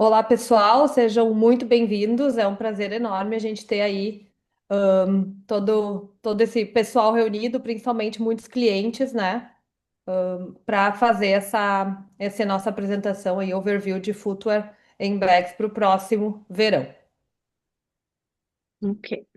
Olá, pessoal, sejam muito bem-vindos. É um prazer enorme a gente ter aí todo esse pessoal reunido, principalmente muitos clientes, né, para fazer essa nossa apresentação aí, overview de footwear em bags para o próximo verão. Ok.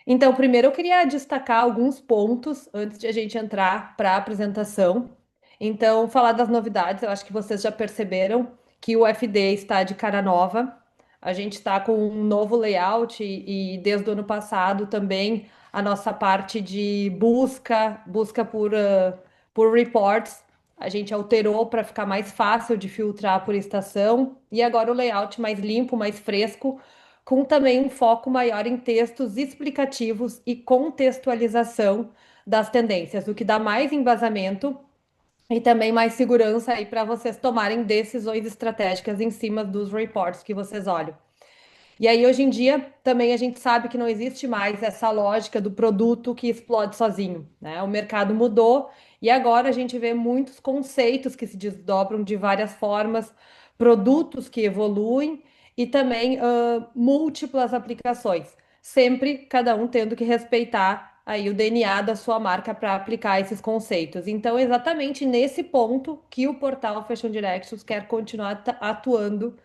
Então, primeiro eu queria destacar alguns pontos antes de a gente entrar para a apresentação. Então, falar das novidades, eu acho que vocês já perceberam que o FD está de cara nova. A gente está com um novo layout e desde o ano passado também a nossa parte de busca por reports, a gente alterou para ficar mais fácil de filtrar por estação e agora o layout mais limpo, mais fresco com também um foco maior em textos explicativos e contextualização das tendências, o que dá mais embasamento e também mais segurança aí para vocês tomarem decisões estratégicas em cima dos reports que vocês olham. E aí, hoje em dia, também a gente sabe que não existe mais essa lógica do produto que explode sozinho, né? O mercado mudou e agora a gente vê muitos conceitos que se desdobram de várias formas, produtos que evoluem e também múltiplas aplicações, sempre cada um tendo que respeitar aí o DNA da sua marca para aplicar esses conceitos. Então, é exatamente nesse ponto que o portal Fashion Directions quer continuar atuando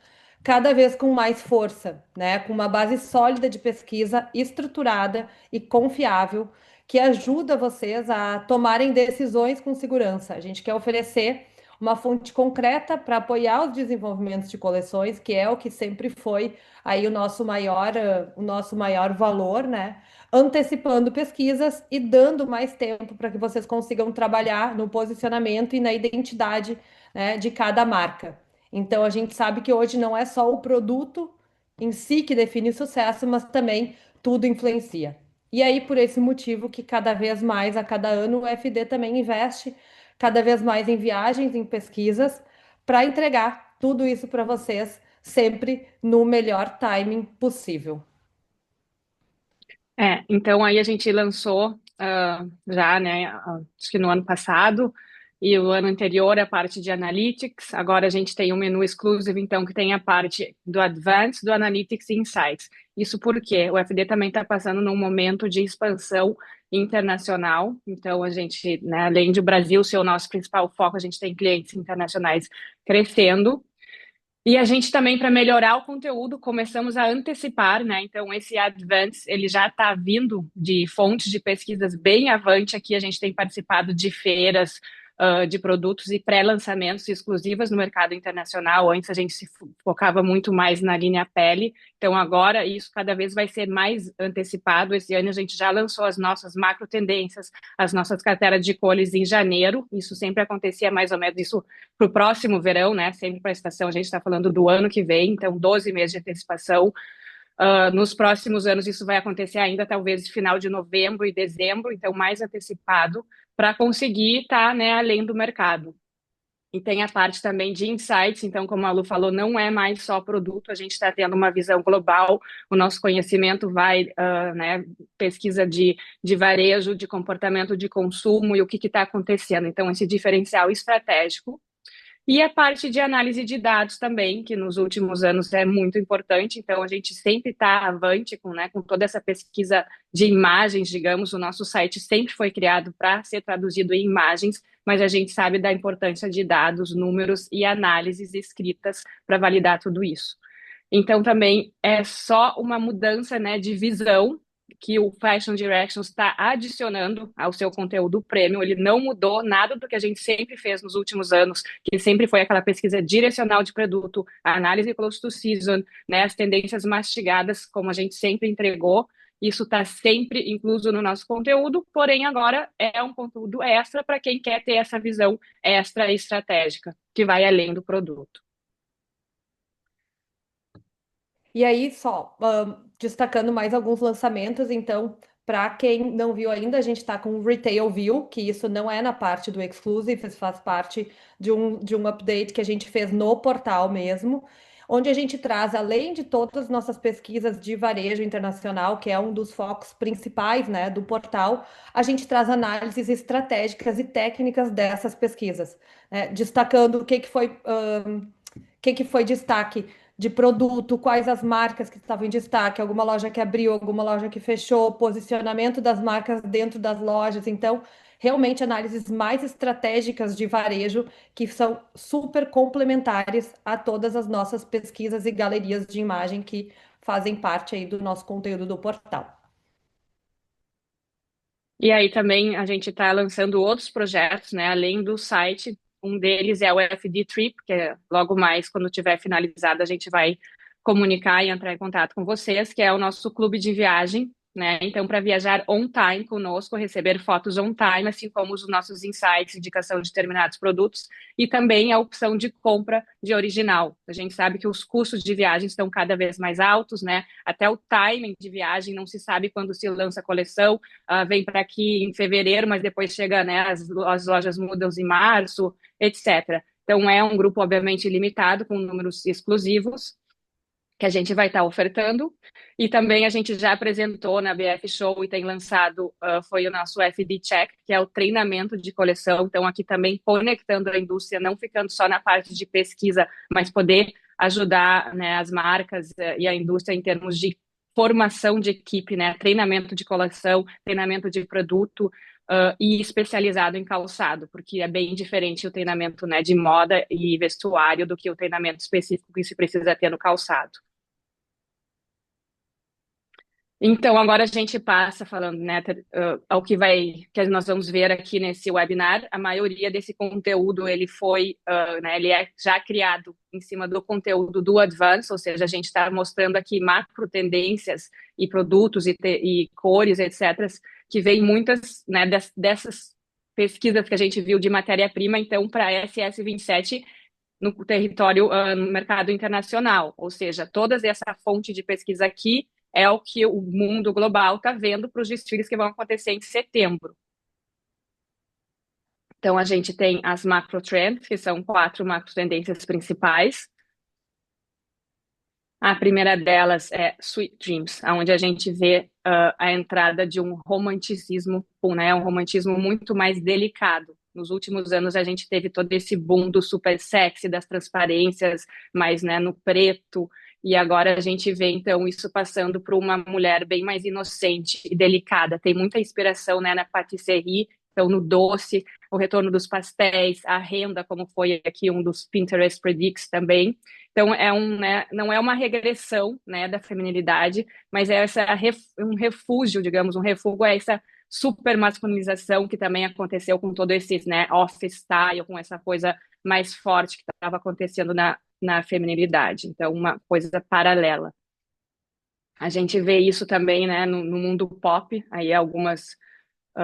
cada vez com mais força, né? Com uma base sólida de pesquisa, estruturada e confiável, que ajuda vocês a tomarem decisões com segurança. A gente quer oferecer uma fonte concreta para apoiar os desenvolvimentos de coleções, que é o que sempre foi aí o nosso maior valor, né? Antecipando pesquisas e dando mais tempo para que vocês consigam trabalhar no posicionamento e na identidade, né, de cada marca. Então, a gente sabe que hoje não é só o produto em si que define o sucesso, mas também tudo influencia. E aí, por esse motivo, que cada vez mais, a cada ano, o FD também investe cada vez mais em viagens, em pesquisas, para entregar tudo isso para vocês sempre no melhor timing possível. Então aí a gente lançou já, né, acho que no ano passado e o ano anterior a parte de Analytics. Agora a gente tem um menu exclusivo, então, que tem a parte do Advanced, do Analytics e Insights. Isso porque o FD também está passando num momento de expansão internacional. Então a gente, né, além de o Brasil ser o nosso principal foco, a gente tem clientes internacionais crescendo. E a gente também, para melhorar o conteúdo, começamos a antecipar, né? Então, esse Advance, ele já está vindo de fontes de pesquisas bem avante. Aqui a gente tem participado de feiras, de produtos e pré-lançamentos exclusivas no mercado internacional. Antes a gente se focava muito mais na linha pele. Então, agora isso cada vez vai ser mais antecipado. Esse ano a gente já lançou as nossas macro tendências, as nossas carteiras de cores em janeiro. Isso sempre acontecia mais ou menos isso para o próximo verão, né? Sempre para a estação, a gente está falando do ano que vem, então 12 meses de antecipação. Nos próximos anos, isso vai acontecer ainda, talvez, de final de novembro e dezembro, então mais antecipado, para conseguir estar, né, além do mercado. E tem a parte também de insights, então, como a Lu falou, não é mais só produto, a gente está tendo uma visão global, o nosso conhecimento vai, né, pesquisa de varejo, de comportamento de consumo e o que está acontecendo. Então, esse diferencial estratégico e a parte de análise de dados também, que nos últimos anos é muito importante. Então, a gente sempre está avante com, né, com toda essa pesquisa de imagens, digamos. O nosso site sempre foi criado para ser traduzido em imagens, mas a gente sabe da importância de dados, números e análises escritas para validar tudo isso. Então, também é só uma mudança, né, de visão que o Fashion Directions está adicionando ao seu conteúdo premium. Ele não mudou nada do que a gente sempre fez nos últimos anos, que sempre foi aquela pesquisa direcional de produto, a análise close to season, né, as tendências mastigadas, como a gente sempre entregou. Isso está sempre incluso no nosso conteúdo, porém agora é um conteúdo extra para quem quer ter essa visão extra estratégica, que vai além do produto. E aí, só destacando mais alguns lançamentos, então, para quem não viu ainda, a gente está com o Retail View, que isso não é na parte do Exclusive, isso faz parte de um update que a gente fez no portal mesmo, onde a gente traz, além de todas as nossas pesquisas de varejo internacional, que é um dos focos principais, né, do portal, a gente traz análises estratégicas e técnicas dessas pesquisas, né, destacando o que foi que foi destaque de produto, quais as marcas que estavam em destaque, alguma loja que abriu, alguma loja que fechou, posicionamento das marcas dentro das lojas. Então, realmente análises mais estratégicas de varejo que são super complementares a todas as nossas pesquisas e galerias de imagem que fazem parte aí do nosso conteúdo do portal. E aí também a gente está lançando outros projetos, né, além do site. Um deles é o FD Trip, que logo mais, quando tiver finalizado, a gente vai comunicar e entrar em contato com vocês, que é o nosso clube de viagem, né? Então, para viajar on time conosco, receber fotos on time, assim como os nossos insights, indicação de determinados produtos, e também a opção de compra de original. A gente sabe que os custos de viagem estão cada vez mais altos, né? Até o timing de viagem não se sabe quando se lança a coleção, vem para aqui em fevereiro, mas depois chega, né, as lojas mudam em março, etc. Então, é um grupo, obviamente, limitado, com números exclusivos, que a gente vai estar ofertando. E também a gente já apresentou na BF Show e tem lançado, foi o nosso FD Check, que é o treinamento de coleção. Então, aqui também conectando a indústria, não ficando só na parte de pesquisa, mas poder ajudar, né, as marcas e a indústria em termos de formação de equipe, né, treinamento de coleção, treinamento de produto, e especializado em calçado, porque é bem diferente o treinamento, né, de moda e vestuário do que o treinamento específico que se precisa ter no calçado. Então, agora a gente passa falando, né, ao que nós vamos ver aqui nesse webinar. A maioria desse conteúdo, ele foi, né, ele é já criado em cima do conteúdo do Advance, ou seja, a gente está mostrando aqui macro tendências e produtos e cores, etc., que vem muitas, né, dessas pesquisas que a gente viu de matéria-prima, então, para a SS27 no território, no mercado internacional, ou seja, toda essa fonte de pesquisa aqui é o que o mundo global está vendo para os desfiles que vão acontecer em setembro. Então, a gente tem as macro trends, que são 4 macro tendências principais. A primeira delas é Sweet Dreams, onde a gente vê a entrada de um romanticismo, né, um romantismo muito mais delicado. Nos últimos anos, a gente teve todo esse boom do super sexy, das transparências, mais, né, no preto, e agora a gente vê, então, isso passando para uma mulher bem mais inocente e delicada. Tem muita inspiração, né, na patisserie, então, no doce, o retorno dos pastéis, a renda, como foi aqui um dos Pinterest Predicts também. Então, né, não é uma regressão, né, da feminilidade, mas é um refúgio, digamos, um refúgio a essa super masculinização que também aconteceu com todo esse, né, office style, com essa coisa mais forte que estava acontecendo na feminilidade. Então, uma coisa paralela. A gente vê isso também, né, no mundo pop, aí algumas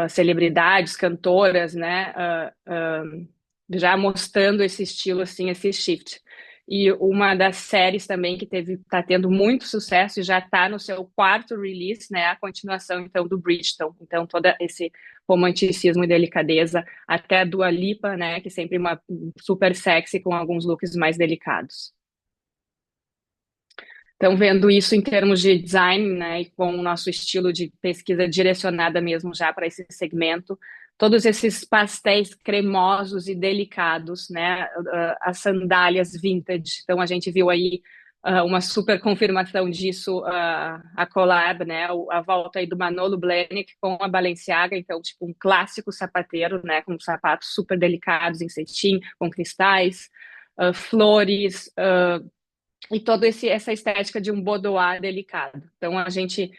celebridades, cantoras, né, já mostrando esse estilo, assim, esse shift. E uma das séries também que está tendo muito sucesso e já está no seu quarto release, né, a continuação, então, do Bridgerton. Então, todo esse romanticismo e delicadeza, até a Dua Lipa, né, que é sempre uma super sexy com alguns looks mais delicados. Então, vendo isso em termos de design, né, e com o nosso estilo de pesquisa direcionada mesmo já para esse segmento, todos esses pastéis cremosos e delicados, né, as sandálias vintage. Então, a gente viu aí uma super confirmação disso, a collab, né, a volta aí do Manolo Blahnik com a Balenciaga, então, tipo, um clássico sapateiro, né, com sapatos super delicados em cetim, com cristais, flores, e toda essa estética de um boudoir delicado. Então, a gente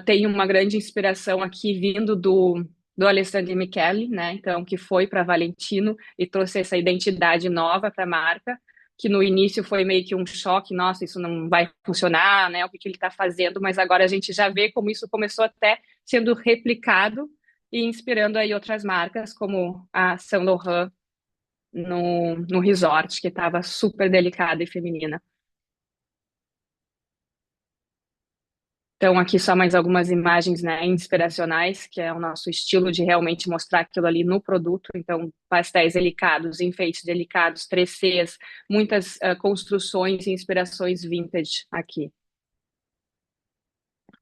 tem uma grande inspiração aqui vindo do Alessandro Michele, né? Então, que foi para Valentino e trouxe essa identidade nova para a marca, que no início foi meio que um choque, nossa, isso não vai funcionar, né? O que ele está fazendo, mas agora a gente já vê como isso começou até sendo replicado e inspirando aí outras marcas, como a Saint Laurent no resort, que estava super delicada e feminina. Então, aqui só mais algumas imagens, né, inspiracionais, que é o nosso estilo de realmente mostrar aquilo ali no produto. Então, pastéis delicados, enfeites delicados, 3Cs, muitas construções e inspirações vintage aqui.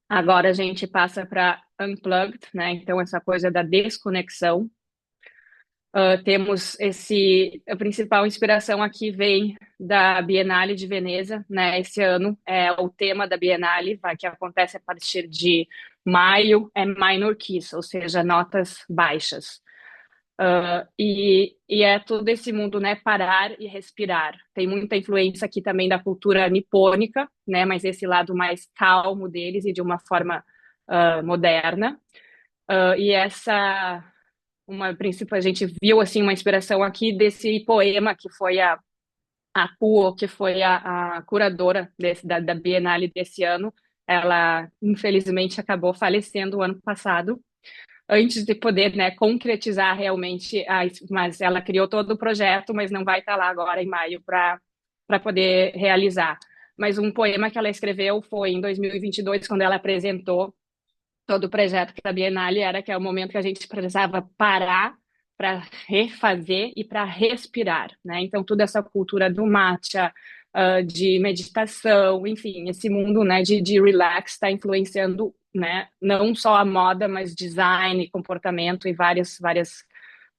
Agora a gente passa para Unplugged, né? Então, essa coisa da desconexão. Temos a principal inspiração aqui vem da Bienale de Veneza, né? Esse ano é o tema da Bienale, que acontece a partir de maio, é minor keys, ou seja, notas baixas. E é todo esse mundo, né? Parar e respirar. Tem muita influência aqui também da cultura nipônica, né? Mas esse lado mais calmo deles e de uma forma moderna. E essa a gente viu assim uma inspiração aqui desse poema que foi a Puo, que foi a curadora da Bienale desse ano. Ela infelizmente acabou falecendo o ano passado, antes de poder, né, concretizar realmente, mas ela criou todo o projeto, mas não vai estar lá agora em maio para poder realizar. Mas um poema que ela escreveu foi em 2022, quando ela apresentou todo o projeto da Bienale, era que é o momento que a gente precisava parar para refazer e para respirar, né? Então, toda essa cultura do matcha, de meditação, enfim, esse mundo, né, de relax está influenciando, né, não só a moda, mas design, comportamento e várias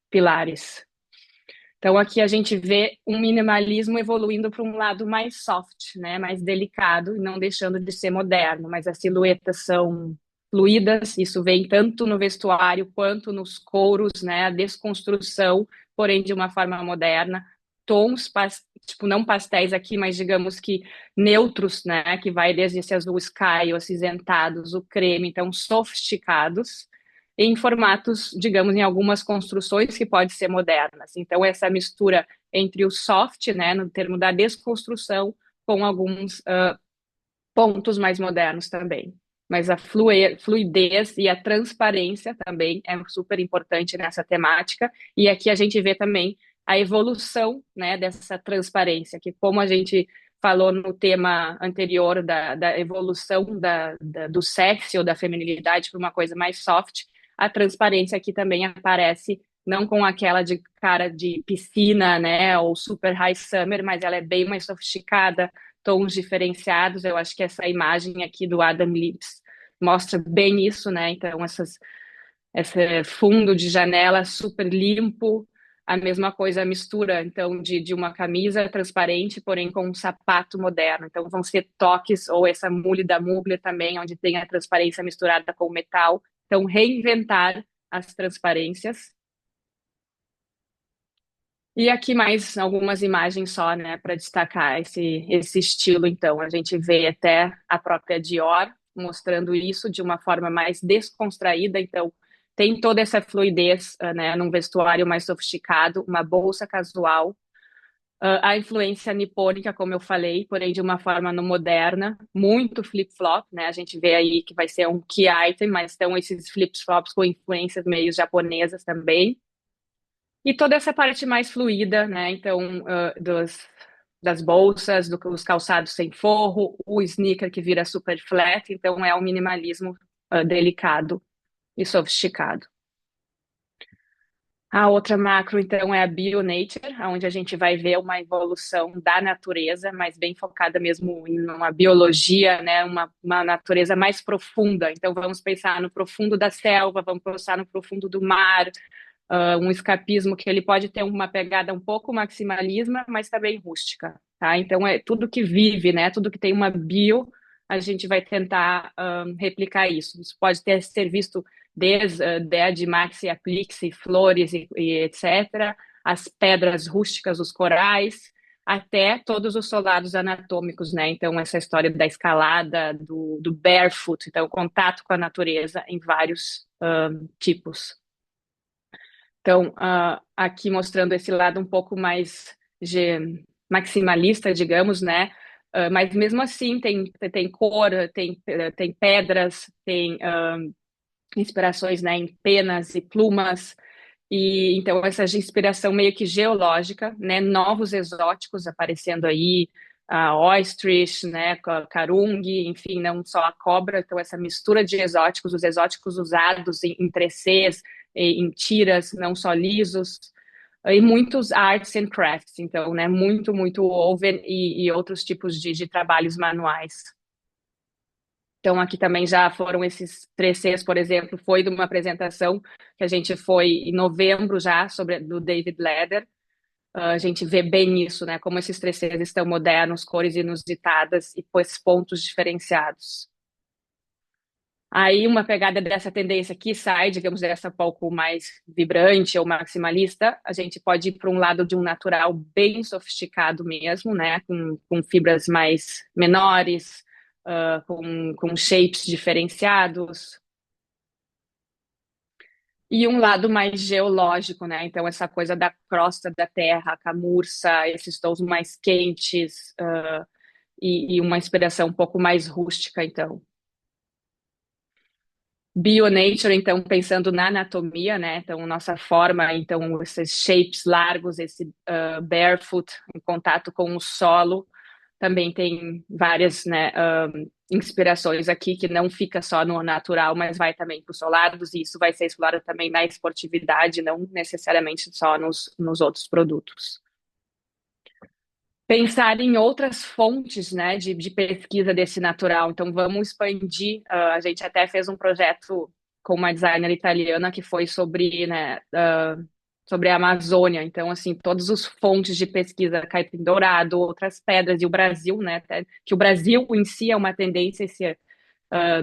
pilares. Então, aqui a gente vê um minimalismo evoluindo para um lado mais soft, né, mais delicado, e não deixando de ser moderno, mas as silhuetas são fluídas, isso vem tanto no vestuário quanto nos couros, né, a desconstrução, porém de uma forma moderna, tons, tipo, não pastéis aqui, mas digamos que neutros, né, que vai desde esse azul sky, o acinzentados, o creme, então sofisticados, em formatos, digamos, em algumas construções que podem ser modernas. Então, essa mistura entre o soft, né, no termo da desconstrução, com alguns pontos mais modernos também. Mas a fluidez e a transparência também é super importante nessa temática. E aqui a gente vê também a evolução, né, dessa transparência, que como a gente falou no tema anterior da evolução do sexy ou da feminilidade para uma coisa mais soft, a transparência aqui também aparece não com aquela de cara de piscina, né, ou super high summer, mas ela é bem mais sofisticada, tons diferenciados. Eu acho que essa imagem aqui do Adam Lips mostra bem isso, né? Então, esse fundo de janela super limpo, a mesma coisa, a mistura, então, de uma camisa transparente, porém com um sapato moderno. Então, vão ser toques, ou essa mule da Mugler também, onde tem a transparência misturada com o metal. Então, reinventar as transparências. E aqui mais algumas imagens só, né, para destacar esse estilo. Então, a gente vê até a própria Dior mostrando isso de uma forma mais descontraída. Então, tem toda essa fluidez, né, num vestuário mais sofisticado, uma bolsa casual, a influência nipônica, como eu falei, porém de uma forma no moderna, muito flip-flop, né? A gente vê aí que vai ser um key item, mas estão esses flip-flops com influências meio japonesas também. E toda essa parte mais fluida, né? Então, das bolsas, dos calçados sem forro, o sneaker que vira super flat. Então, é um minimalismo delicado e sofisticado. A outra macro, então, é a BioNature, onde a gente vai ver uma evolução da natureza, mas bem focada mesmo em uma biologia, né? Uma natureza mais profunda. Então, vamos pensar no profundo da selva, vamos pensar no profundo do mar, um escapismo que ele pode ter uma pegada um pouco maximalista, mas também rústica, tá? Então é tudo que vive, né? Tudo que tem uma bio, a gente vai tentar replicar isso. Isso pode ser visto desde de maxi aplixi, flores e etc., as pedras rústicas, os corais, até todos os soldados anatômicos, né? Então, essa história da escalada, do barefoot, então, contato com a natureza em vários tipos. Então, aqui mostrando esse lado um pouco mais maximalista, digamos, né? Mas mesmo assim tem cor, tem pedras, tem inspirações, né, em penas e plumas. E então essa inspiração meio que geológica, né? Novos exóticos aparecendo aí, a ostrich, né? Carung, enfim, não só a cobra. Então essa mistura de exóticos, os exóticos usados em tricês, em tiras, não só lisos, e muitos arts and crafts. Então, né? Muito woven e outros tipos de trabalhos manuais. Então, aqui também já foram esses 3Cs, por exemplo, foi de uma apresentação que a gente foi em novembro já, sobre do David Leder. A gente vê bem isso, né? Como esses 3Cs estão modernos, cores inusitadas e pois pontos diferenciados. Aí uma pegada dessa tendência que sai, digamos, dessa pouco mais vibrante ou maximalista, a gente pode ir para um lado de um natural bem sofisticado mesmo, né? Com fibras mais menores, com shapes diferenciados. E um lado mais geológico, né? Então, essa coisa da crosta da Terra, a camurça, esses tons mais quentes, e uma inspiração um pouco mais rústica, então. Bio-nature, então, pensando na anatomia, né? Então, nossa forma, então, esses shapes largos, esse barefoot, em contato com o solo, também tem várias, né, inspirações aqui, que não fica só no natural, mas vai também para os solados, e isso vai ser explorado também na esportividade, não necessariamente só nos outros produtos. Pensar em outras fontes, né, de pesquisa desse natural. Então, vamos expandir. A gente até fez um projeto com uma designer italiana que foi sobre, né, sobre a Amazônia. Então, assim, todas as fontes de pesquisa, Caipim-Dourado, outras pedras, e o Brasil, né, até, que o Brasil em si é uma tendência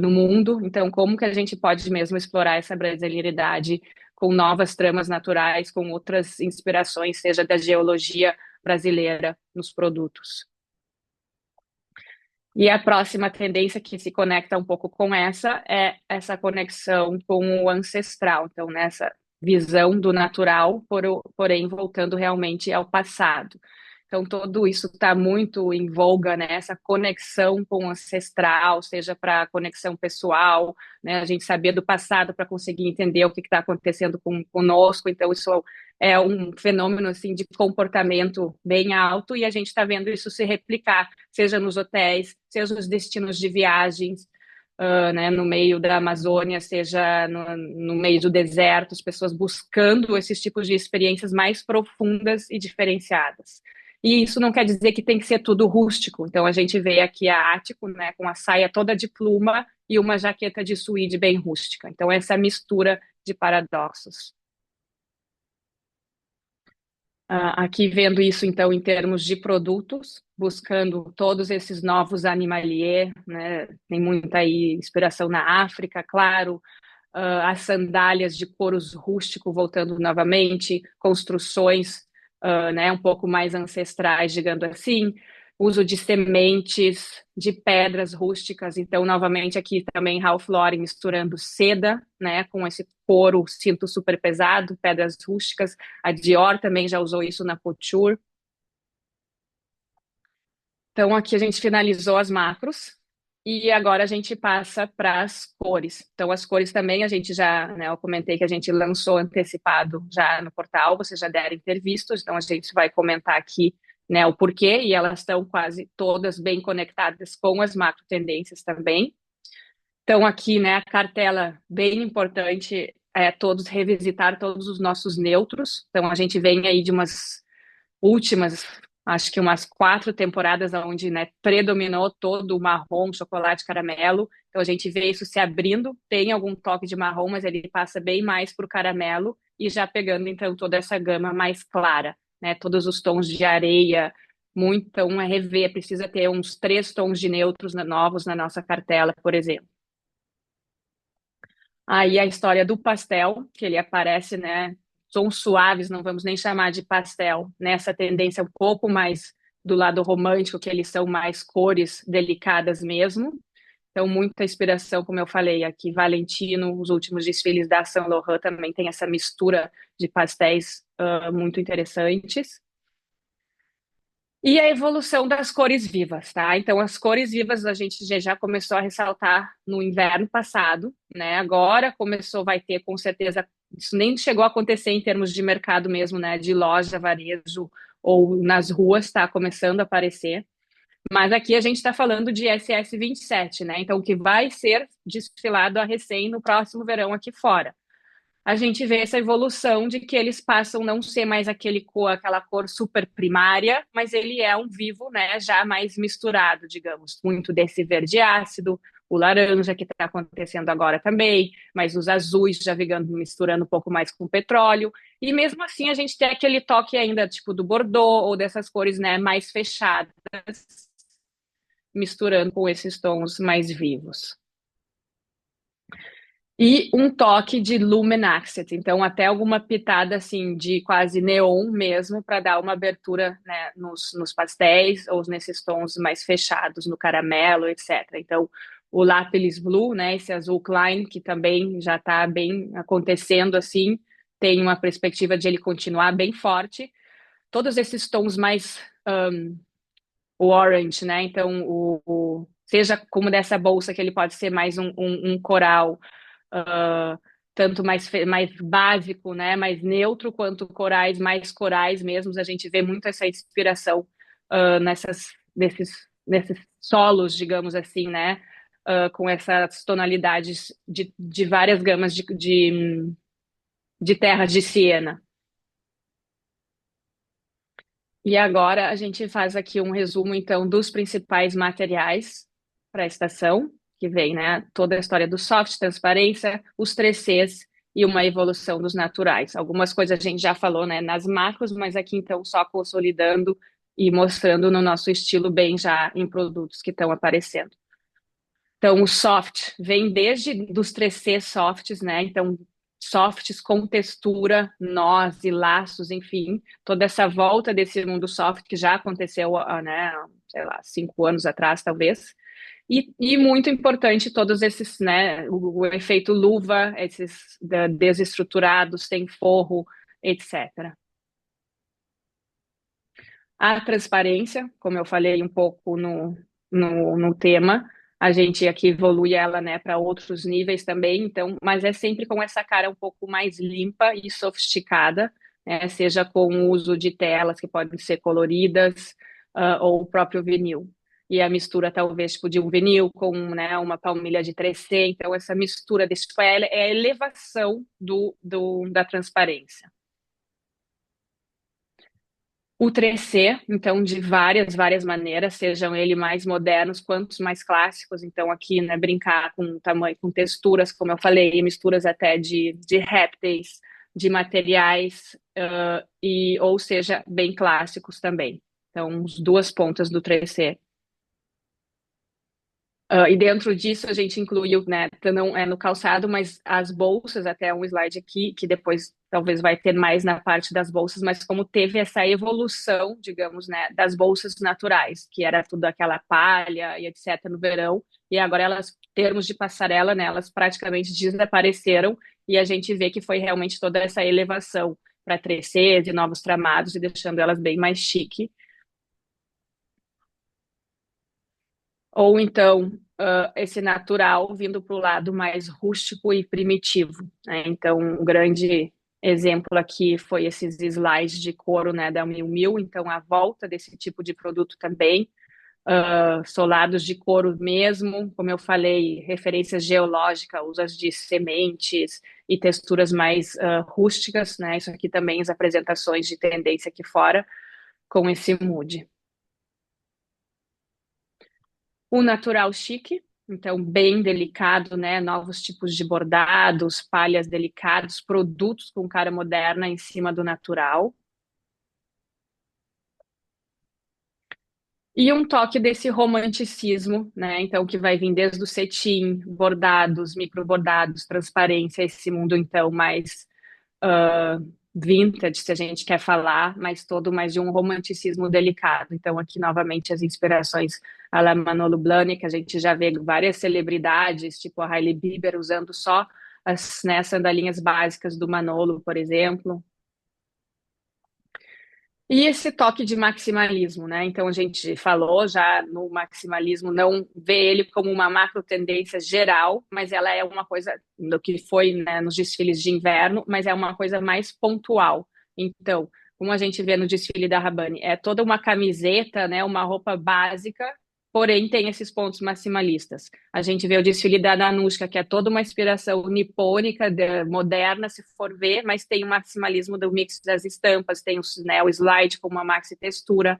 no mundo. Então, como que a gente pode mesmo explorar essa brasileiridade com novas tramas naturais, com outras inspirações, seja da geologia brasileira nos produtos. E a próxima tendência que se conecta um pouco com essa é essa conexão com o ancestral. Então, nessa visão do natural, porém voltando realmente ao passado. Então, tudo isso está muito em voga, né? Essa conexão com o ancestral, seja para conexão pessoal, né? A gente saber do passado para conseguir entender o que está acontecendo conosco. Então, isso é um fenômeno assim de comportamento bem alto e a gente está vendo isso se replicar, seja nos hotéis, seja nos destinos de viagens, né, no meio da Amazônia, seja no meio do deserto, as pessoas buscando esses tipos de experiências mais profundas e diferenciadas. E isso não quer dizer que tem que ser tudo rústico. Então, a gente vê aqui a Ático, né, com a saia toda de pluma e uma jaqueta de suíde bem rústica. Então, essa mistura de paradoxos. Aqui vendo isso, então, em termos de produtos, buscando todos esses novos animaliers, né? Tem muita aí inspiração na África, claro, as sandálias de couros rústico voltando novamente, construções, né, um pouco mais ancestrais, digamos assim, uso de sementes, de pedras rústicas. Então, novamente, aqui também Ralph Lauren misturando seda, né, com esse couro, cinto super pesado, pedras rústicas. A Dior também já usou isso na couture. Então, aqui a gente finalizou as macros e agora a gente passa para as cores. Então, as cores também a gente já, né, eu comentei que a gente lançou antecipado já no portal, vocês já devem ter visto, então a gente vai comentar aqui, né, o porquê, e elas estão quase todas bem conectadas com as macro tendências também. Então, aqui, né, a cartela bem importante é todos revisitar todos os nossos neutros. Então, a gente vem aí de umas últimas, acho que umas 4 temporadas onde, né, predominou todo o marrom, chocolate, caramelo. Então a gente vê isso se abrindo, tem algum toque de marrom, mas ele passa bem mais para o caramelo e já pegando então toda essa gama mais clara, né, todos os tons de areia, muito, então é rever, precisa ter uns 3 tons de neutros novos na nossa cartela, por exemplo. Aí a história do pastel, que ele aparece, né, tons suaves, não vamos nem chamar de pastel, nessa tendência um pouco mais do lado romântico, que eles são mais cores delicadas mesmo. Então, muita inspiração, como eu falei aqui, Valentino, os últimos desfiles da Saint Laurent também tem essa mistura de pastéis muito interessantes. E a evolução das cores vivas, tá? Então, as cores vivas a gente já começou a ressaltar no inverno passado, né? Agora começou, vai ter com certeza, isso nem chegou a acontecer em termos de mercado mesmo, né? De loja, varejo ou nas ruas, tá começando a aparecer. Mas aqui a gente está falando de SS27, né? Então, que vai ser desfilado a recém no próximo verão aqui fora. A gente vê essa evolução de que eles passam a não ser mais aquela cor super primária, mas ele é um vivo, né, já mais misturado, digamos, muito desse verde ácido, o laranja que está acontecendo agora também, mas os azuis já misturando um pouco mais com petróleo. E mesmo assim a gente tem aquele toque ainda tipo do Bordeaux ou dessas cores, né, mais fechadas, misturando com esses tons mais vivos. E um toque de lumen accent, então até alguma pitada assim de quase neon mesmo para dar uma abertura, né, nos pastéis ou nesses tons mais fechados, no caramelo, etc. Então o lápis blue, né, esse azul Klein que também já está bem acontecendo assim, tem uma perspectiva de ele continuar bem forte. Todos esses tons mais o orange, né? Então seja como dessa bolsa que ele pode ser mais um coral uh, tanto mais básico, né, mais neutro, quanto corais, mais corais mesmos. A gente vê muito essa inspiração nesses solos, digamos assim, né, com essas tonalidades de várias gamas de terras de Siena. E agora a gente faz aqui um resumo, então, dos principais materiais para a estação, que vem, né, toda a história do soft, transparência, os 3Cs e uma evolução dos naturais. Algumas coisas a gente já falou, né, nas macros, mas aqui, então, só consolidando e mostrando no nosso estilo bem já em produtos que estão aparecendo. Então, o soft vem desde dos 3C softs, né? Então, softs com textura, nós e laços, enfim, toda essa volta desse mundo soft que já aconteceu, né, sei lá, 5 anos atrás, talvez. E muito importante todos esses, né, o efeito luva, esses desestruturados, sem forro, etc. A transparência, como eu falei um pouco no tema, a gente aqui evolui ela, né, para outros níveis também, então, mas é sempre com essa cara um pouco mais limpa e sofisticada, né, seja com o uso de telas que podem ser coloridas, ou o próprio vinil. E a mistura, talvez, tipo, de um vinil com, né, uma palmilha de 3C, então essa mistura desse, tipo, é a elevação da transparência. O 3C, então, de várias maneiras, sejam ele mais modernos quanto mais clássicos. Então, aqui, né, brincar com tamanho, com texturas, como eu falei, misturas até de répteis, de materiais, ou seja, bem clássicos também. Então, as duas pontas do 3C. E dentro disso a gente incluiu, né, não é no calçado, mas as bolsas, até um slide aqui, que depois talvez vai ter mais na parte das bolsas, mas como teve essa evolução, digamos, né, das bolsas naturais, que era tudo aquela palha e etc. no verão, e agora elas, termos de passarela, né, elas praticamente desapareceram, e a gente vê que foi realmente toda essa elevação para 3C, de novos tramados, e deixando elas bem mais chique. Ou então esse natural vindo para o lado mais rústico e primitivo, né? Então, um grande exemplo aqui foi esses slides de couro, né, da Miu Miu, então a volta desse tipo de produto também, solados de couro mesmo, como eu falei, referência geológica, usas de sementes e texturas mais rústicas, né? Isso aqui também as apresentações de tendência aqui fora, com esse mood. O natural chique, então bem delicado, né? Novos tipos de bordados, palhas delicados, produtos com cara moderna em cima do natural. E um toque desse romanticismo, né? Então, que vai vir desde o cetim, bordados, microbordados, transparência, esse mundo, então, mais vintage, se a gente quer falar, mas todo mais de um romanticismo delicado. Então, aqui, novamente, as inspirações a la Manolo Blahnik, que a gente já vê várias celebridades, tipo a Hailey Bieber, usando só as, né, sandalinhas básicas do Manolo, por exemplo. E esse toque de maximalismo, né? Então a gente falou já no maximalismo, não vê ele como uma macro tendência geral, mas ela é uma coisa do que foi, né, nos desfiles de inverno, mas é uma coisa mais pontual. Então, como a gente vê no desfile da Rabanne, é toda uma camiseta, né, uma roupa básica, porém tem esses pontos maximalistas. A gente vê o desfile da Nanushka, que é toda uma inspiração nipônica, moderna, se for ver, mas tem o maximalismo do mix das estampas, tem né, o slide com uma maxi textura.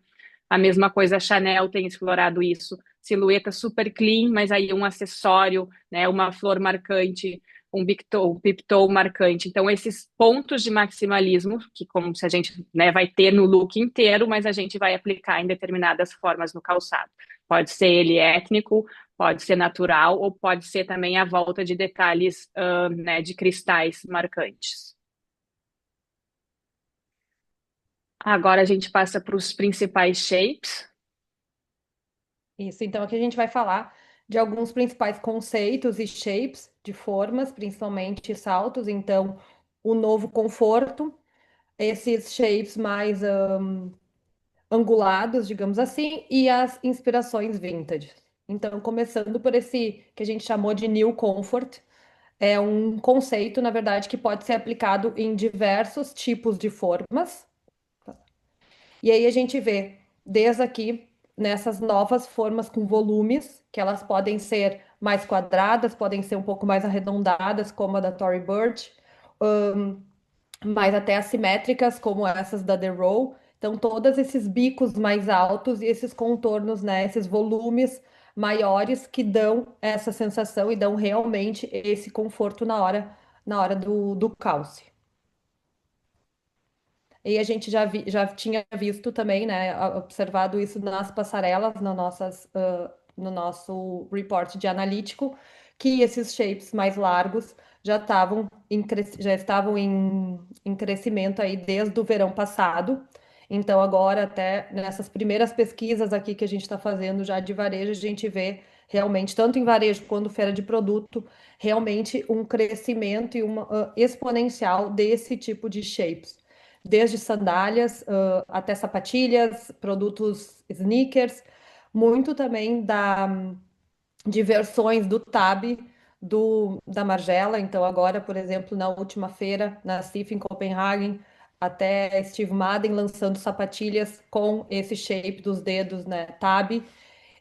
A mesma coisa, a Chanel tem explorado isso. Silhueta super clean, mas aí um acessório, né, uma flor marcante, um piptoe marcante. Então, esses pontos de maximalismo, que como se a gente, né, vai ter no look inteiro, mas a gente vai aplicar em determinadas formas no calçado. Pode ser ele étnico, pode ser natural, ou pode ser também a volta de detalhes, né, de cristais marcantes. Agora a gente passa para os principais shapes. Isso, então aqui a gente vai falar de alguns principais conceitos e shapes de formas, principalmente saltos. Então, o novo conforto, esses shapes mais angulados, digamos assim, e as inspirações vintage. Então, começando por esse que a gente chamou de New Comfort, é um conceito, na verdade, que pode ser aplicado em diversos tipos de formas. E aí a gente vê, desde aqui, nessas novas formas com volumes, que elas podem ser mais quadradas, podem ser um pouco mais arredondadas, como a da Tory Burch, mais até assimétricas, como essas da The Row. Então, todos esses bicos mais altos e esses contornos, né, esses volumes maiores que dão essa sensação e dão realmente esse conforto na hora do calce. E a gente já tinha visto também, né, observado isso nas passarelas, no nosso report de analítico, que esses shapes mais largos já estavam em crescimento aí desde o verão passado. Então, agora, até nessas primeiras pesquisas aqui que a gente está fazendo já de varejo, a gente vê realmente, tanto em varejo quanto feira de produto, realmente um crescimento e uma exponencial desse tipo de shapes desde sandálias até sapatilhas, produtos sneakers, muito também de versões do Tab da Margiela. Então, agora, por exemplo, na última feira, na CIF em Copenhagen, até Steve Madden lançando sapatilhas com esse shape dos dedos, né, Tab.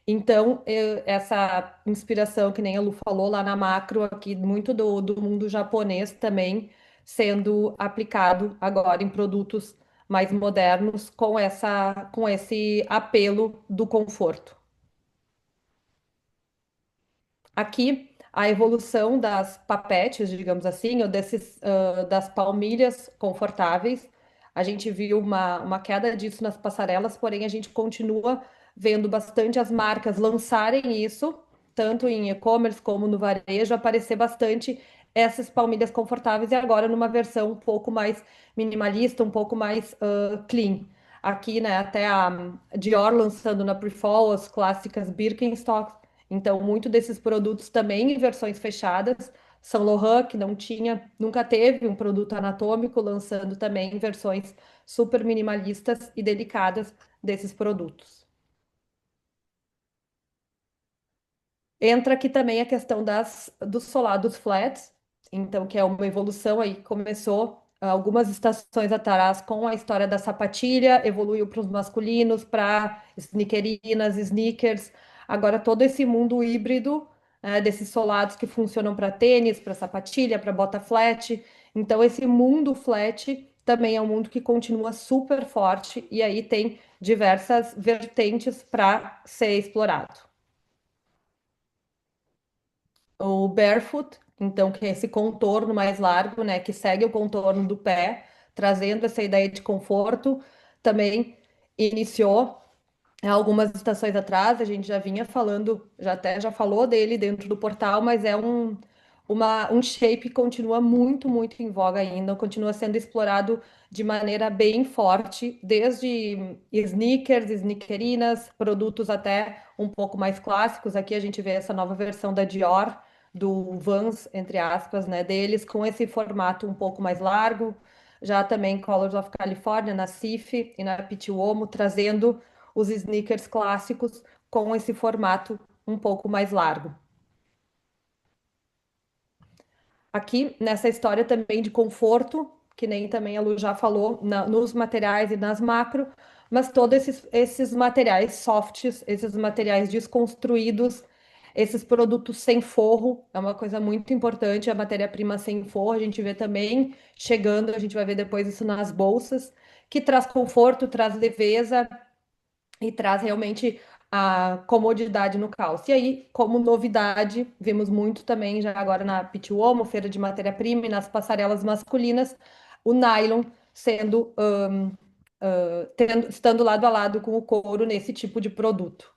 Então, essa inspiração, que nem a Lu falou lá na macro, aqui, muito do mundo japonês também sendo aplicado agora em produtos mais modernos com esse apelo do conforto. Aqui, a evolução das papetes, digamos assim, ou das palmilhas confortáveis. A gente viu uma queda disso nas passarelas, porém a gente continua vendo bastante as marcas lançarem isso, tanto em e-commerce como no varejo, aparecer bastante essas palmilhas confortáveis e agora numa versão um pouco mais minimalista, um pouco mais clean. Aqui, né, até a Dior lançando na Pre-Fall as clássicas Birkenstocks, então, muito desses produtos também em versões fechadas. Saint Laurent, que não tinha, nunca teve um produto anatômico, lançando também versões super minimalistas e delicadas desses produtos. Entra aqui também a questão dos solados flats, então, que é uma evolução aí que começou algumas estações atrás com a história da sapatilha, evoluiu para os masculinos, para sneakerinas, sneakers, agora todo esse mundo híbrido, desses solados que funcionam para tênis, para sapatilha, para bota flat. Então, esse mundo flat também é um mundo que continua super forte e aí tem diversas vertentes para ser explorado. O barefoot, então, que é esse contorno mais largo, né, que segue o contorno do pé, trazendo essa ideia de conforto, também iniciou algumas estações atrás, a gente já vinha falando, já falou dele dentro do portal, mas é um shape que continua muito em voga ainda, continua sendo explorado de maneira bem forte, desde sneakers, sneakerinas, produtos até um pouco mais clássicos. Aqui a gente vê essa nova versão da Dior, do Vans, entre aspas, né, deles, com esse formato um pouco mais largo. Já também Colors of California, na CIF e na Pitti Uomo, trazendo os sneakers clássicos com esse formato um pouco mais largo. Aqui, nessa história também de conforto, que nem também a Lu já falou, nos materiais e nas macro, mas todos esses materiais softs, esses materiais desconstruídos, esses produtos sem forro, é uma coisa muito importante, a matéria-prima sem forro, a gente vê também chegando, a gente vai ver depois isso nas bolsas, que traz conforto, traz leveza, e traz realmente a comodidade no calço. E aí, como novidade, vimos muito também já agora na Pitch Uomo, feira de matéria-prima e nas passarelas masculinas, o nylon sendo estando lado a lado com o couro nesse tipo de produto.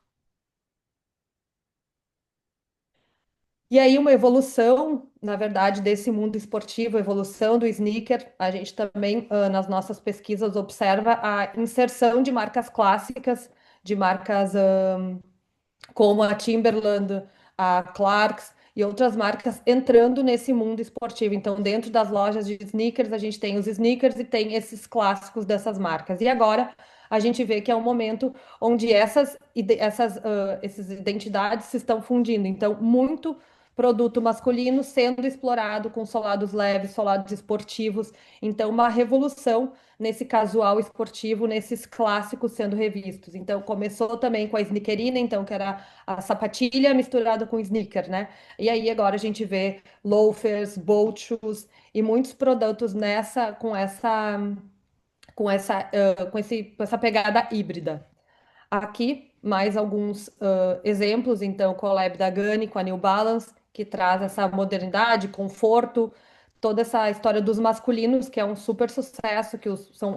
E aí, uma evolução, na verdade, desse mundo esportivo, a evolução do sneaker, a gente também, nas nossas pesquisas, observa a inserção de marcas clássicas, de marcas como a Timberland, a Clarks e outras marcas entrando nesse mundo esportivo. Então, dentro das lojas de sneakers, a gente tem os sneakers e tem esses clássicos dessas marcas. E agora a gente vê que é um momento onde essas identidades se estão fundindo. Então, muito produto masculino sendo explorado com solados leves, solados esportivos. Então, uma revolução nesse casual esportivo, nesses clássicos sendo revistos. Então, começou também com a sneakerina, então, que era a sapatilha misturada com sneaker, né? E aí agora a gente vê loafers, boat shoes e muitos produtos nessa com essa pegada híbrida. Aqui, mais alguns exemplos, então, o collab da Ganni com a New Balance, que traz essa modernidade, conforto, toda essa história dos masculinos, que é um super sucesso,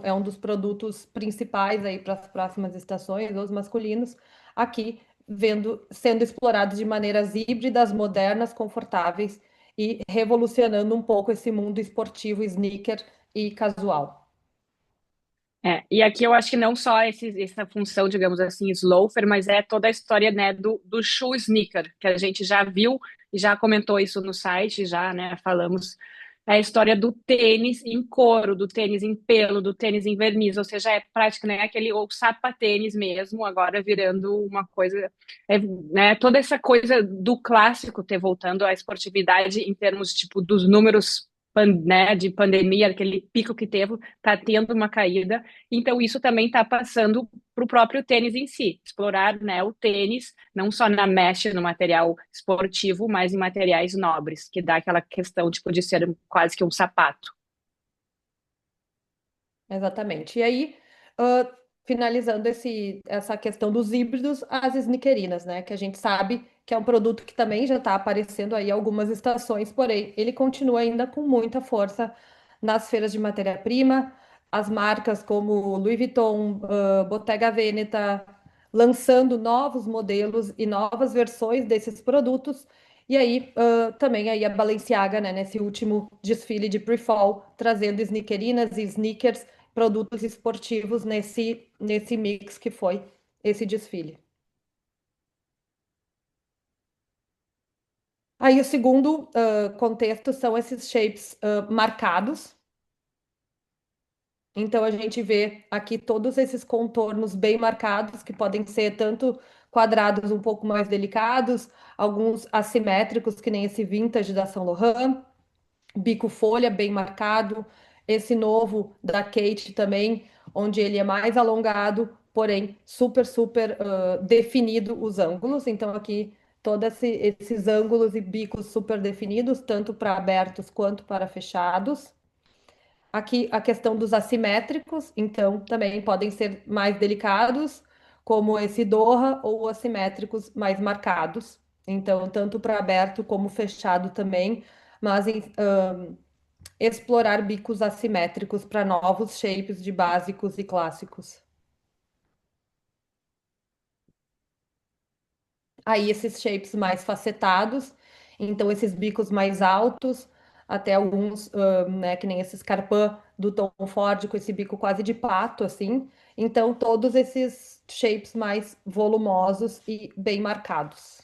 é um dos produtos principais aí para as próximas estações, os masculinos, aqui sendo explorados de maneiras híbridas, modernas, confortáveis e revolucionando um pouco esse mundo esportivo, sneaker e casual. E aqui eu acho que não só essa função, digamos assim, slofer, mas é toda a história, né, do shoe sneaker, que a gente já viu e já comentou isso no site, já, né, falamos a história do tênis em couro, do tênis em pelo, do tênis em verniz, ou seja, é prática, né, aquele ou sapatênis mesmo, agora virando uma coisa, né, toda essa coisa do clássico ter voltando à esportividade em termos, tipo, dos números, né, de pandemia, aquele pico que teve, tá tendo uma caída, então, isso também está passando para o próprio tênis em si, explorar, né, o tênis, não só na mesh, no material esportivo, mas em materiais nobres, que dá aquela questão tipo, de ser quase que um sapato. Exatamente. E aí, ah, finalizando essa questão dos híbridos, as sneakerinas, né? Que a gente sabe que é um produto que também já está aparecendo aí em algumas estações, porém, ele continua ainda com muita força nas feiras de matéria-prima. As marcas como Louis Vuitton, Bottega Veneta, lançando novos modelos e novas versões desses produtos. E aí, também aí a Balenciaga, né, nesse último desfile de pre-fall, trazendo sneakerinas e sneakers produtos esportivos nesse mix que foi esse desfile. Aí o segundo contexto são esses shapes marcados. Então a gente vê aqui todos esses contornos bem marcados, que podem ser tanto quadrados um pouco mais delicados, alguns assimétricos, que nem esse vintage da Saint Laurent, bico folha bem marcado, esse novo da Kate também, onde ele é mais alongado, porém super definido os ângulos. Então aqui todos esses ângulos e bicos super definidos, tanto para abertos quanto para fechados. Aqui a questão dos assimétricos, então também podem ser mais delicados, como esse Doha, ou assimétricos mais marcados. Então, tanto para aberto como fechado também, mas explorar bicos assimétricos para novos shapes de básicos e clássicos. Aí esses shapes mais facetados, então esses bicos mais altos, até alguns, né, que nem esse Scarpin do Tom Ford com esse bico quase de pato, assim. Então todos esses shapes mais volumosos e bem marcados.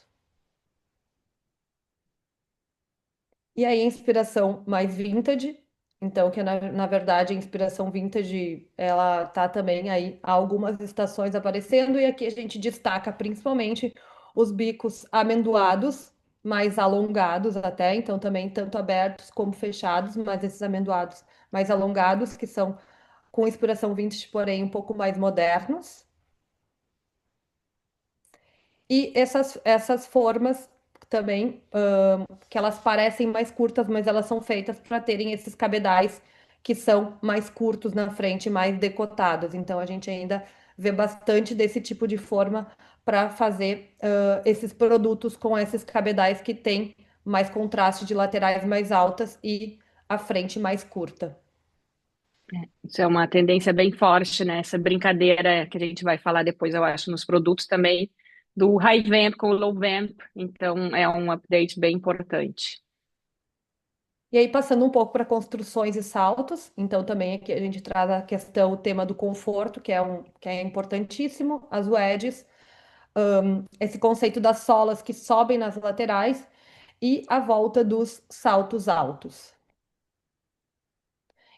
E aí, a inspiração mais vintage, então, que na verdade a inspiração vintage, ela tá também aí há algumas estações aparecendo, e aqui a gente destaca principalmente os bicos amendoados, mais alongados até, então também tanto abertos como fechados, mas esses amendoados mais alongados, que são com inspiração vintage, porém um pouco mais modernos. E essas formas também, que elas parecem mais curtas, mas elas são feitas para terem esses cabedais que são mais curtos na frente, mais decotados. Então a gente ainda ver bastante desse tipo de forma para fazer esses produtos com esses cabedais que têm mais contraste de laterais mais altas e a frente mais curta. Isso é uma tendência bem forte, né? Essa brincadeira que a gente vai falar depois, eu acho, nos produtos também, do high vamp com o low vamp. Então, é um update bem importante. E aí, passando um pouco para construções e saltos, então também aqui a gente traz a questão, o tema do conforto, que é importantíssimo, as wedges, esse conceito das solas que sobem nas laterais e a volta dos saltos altos.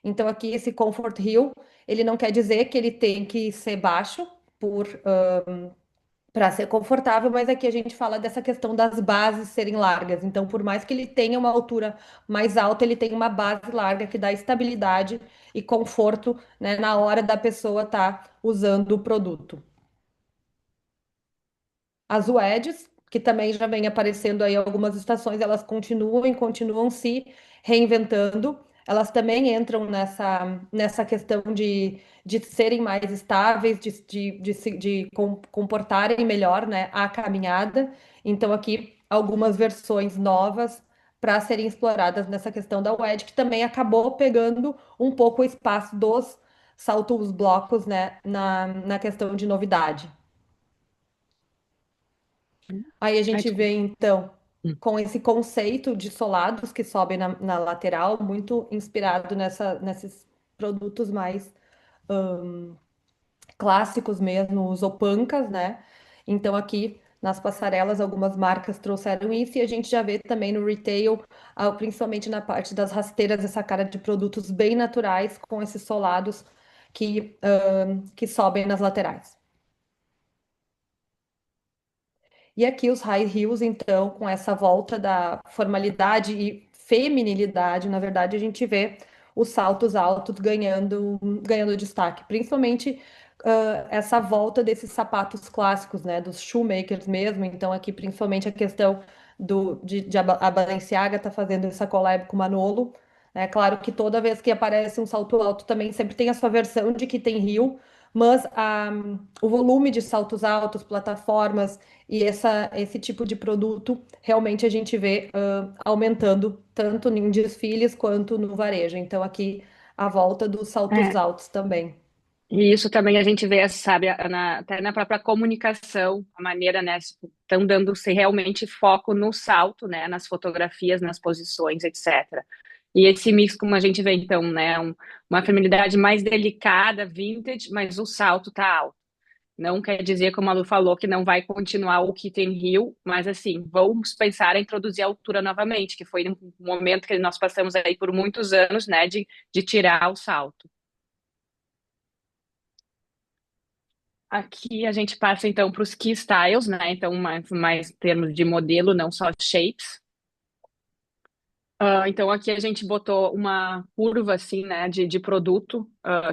Então, aqui esse Comfort Hill, ele não quer dizer que ele tem que ser baixo por para ser confortável, mas aqui a gente fala dessa questão das bases serem largas. Então, por mais que ele tenha uma altura mais alta, ele tem uma base larga que dá estabilidade e conforto, né, na hora da pessoa estar usando o produto. As UEDs, que também já vem aparecendo aí em algumas estações, elas continuam se reinventando. Elas também entram nessa questão de serem mais estáveis, de comportarem melhor, né, a caminhada. Então, aqui, algumas versões novas para serem exploradas nessa questão da UED, que também acabou pegando um pouco o espaço dos saltos blocos, né, na questão de novidade. Aí a Ai, gente vê, desculpa. então, Hum. com esse conceito de solados que sobem na lateral, muito inspirado nesses produtos mais clássicos mesmo, os opancas, né? Então, aqui nas passarelas, algumas marcas trouxeram isso e a gente já vê também no retail, principalmente na parte das rasteiras, essa cara de produtos bem naturais com esses solados que sobem nas laterais. E aqui os high heels, então, com essa volta da formalidade e feminilidade, na verdade, a gente vê os saltos altos ganhando destaque, principalmente essa volta desses sapatos clássicos, né, dos shoemakers mesmo. Então, aqui, principalmente a questão a Balenciaga tá fazendo essa collab com o Manolo. É claro que toda vez que aparece um salto alto, também sempre tem a sua versão de que tem heel, mas o volume de saltos altos, plataformas e esse tipo de produto realmente a gente vê aumentando tanto em desfiles quanto no varejo. Então, aqui a volta dos saltos É, altos também. e isso também a gente vê, sabe, até na própria comunicação, a maneira, né, estão dando-se realmente foco no salto, né, nas fotografias, nas posições, etc. E esse mix, como a gente vê, então, né, uma feminilidade mais delicada, vintage, mas o salto tá alto. Não quer dizer, como a Lu falou, que não vai continuar o Kitten Hill, mas assim, vamos pensar em introduzir a altura novamente, que foi um momento que nós passamos aí por muitos anos, né, de tirar o salto. Aqui a gente passa então para os key styles, né? Então, mais termos de modelo, não só shapes. Então, aqui a gente botou uma curva assim, né, de produto,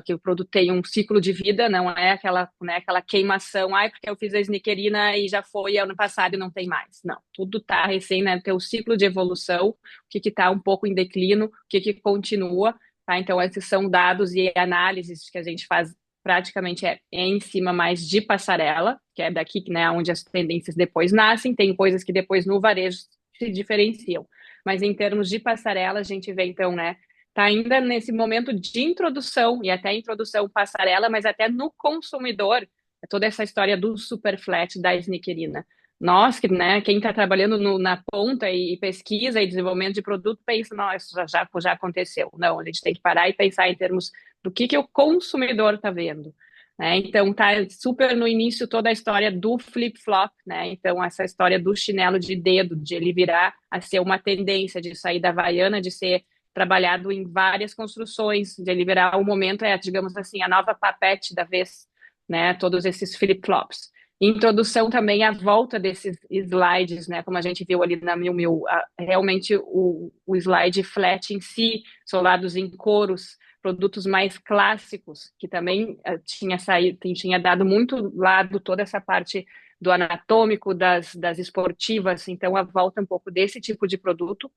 que o produto tem um ciclo de vida, não é aquela, né, aquela queimação, ai, porque eu fiz a sneakerina e já foi ano passado e não tem mais. Não, tudo tá recém, né, tem o ciclo de evolução, o que que tá um pouco em declínio, o que que continua, tá? Então, esses são dados e análises que a gente faz praticamente é em cima mais de passarela, que é daqui, né, onde as tendências depois nascem, tem coisas que depois no varejo se diferenciam. Mas em termos de passarela, a gente vê então, né? Tá ainda nesse momento de introdução e até introdução passarela, mas até no consumidor, é toda essa história do super flat da sneakerina. Nós, que, né, quem está trabalhando na ponta e pesquisa e desenvolvimento de produto, pensa, não, isso já aconteceu. Não, a gente tem que parar e pensar em termos do que o consumidor está vendo. Né? Então, tá super no início toda a história do flip-flop, né? Então, essa história do chinelo de dedo, de ele virar a ser uma tendência, de sair da Havaiana, de ser trabalhado em várias construções, de ele virar o momento, digamos assim, a nova papete da vez, né? Todos esses flip-flops. Introdução também à volta desses slides, né? Como a gente viu ali na Miu Miu, realmente o slide flat em si, solados em couros, produtos mais clássicos, que também tinha saído, tinha dado muito lado toda essa parte do anatômico, das esportivas, então a volta um pouco desse tipo de produto.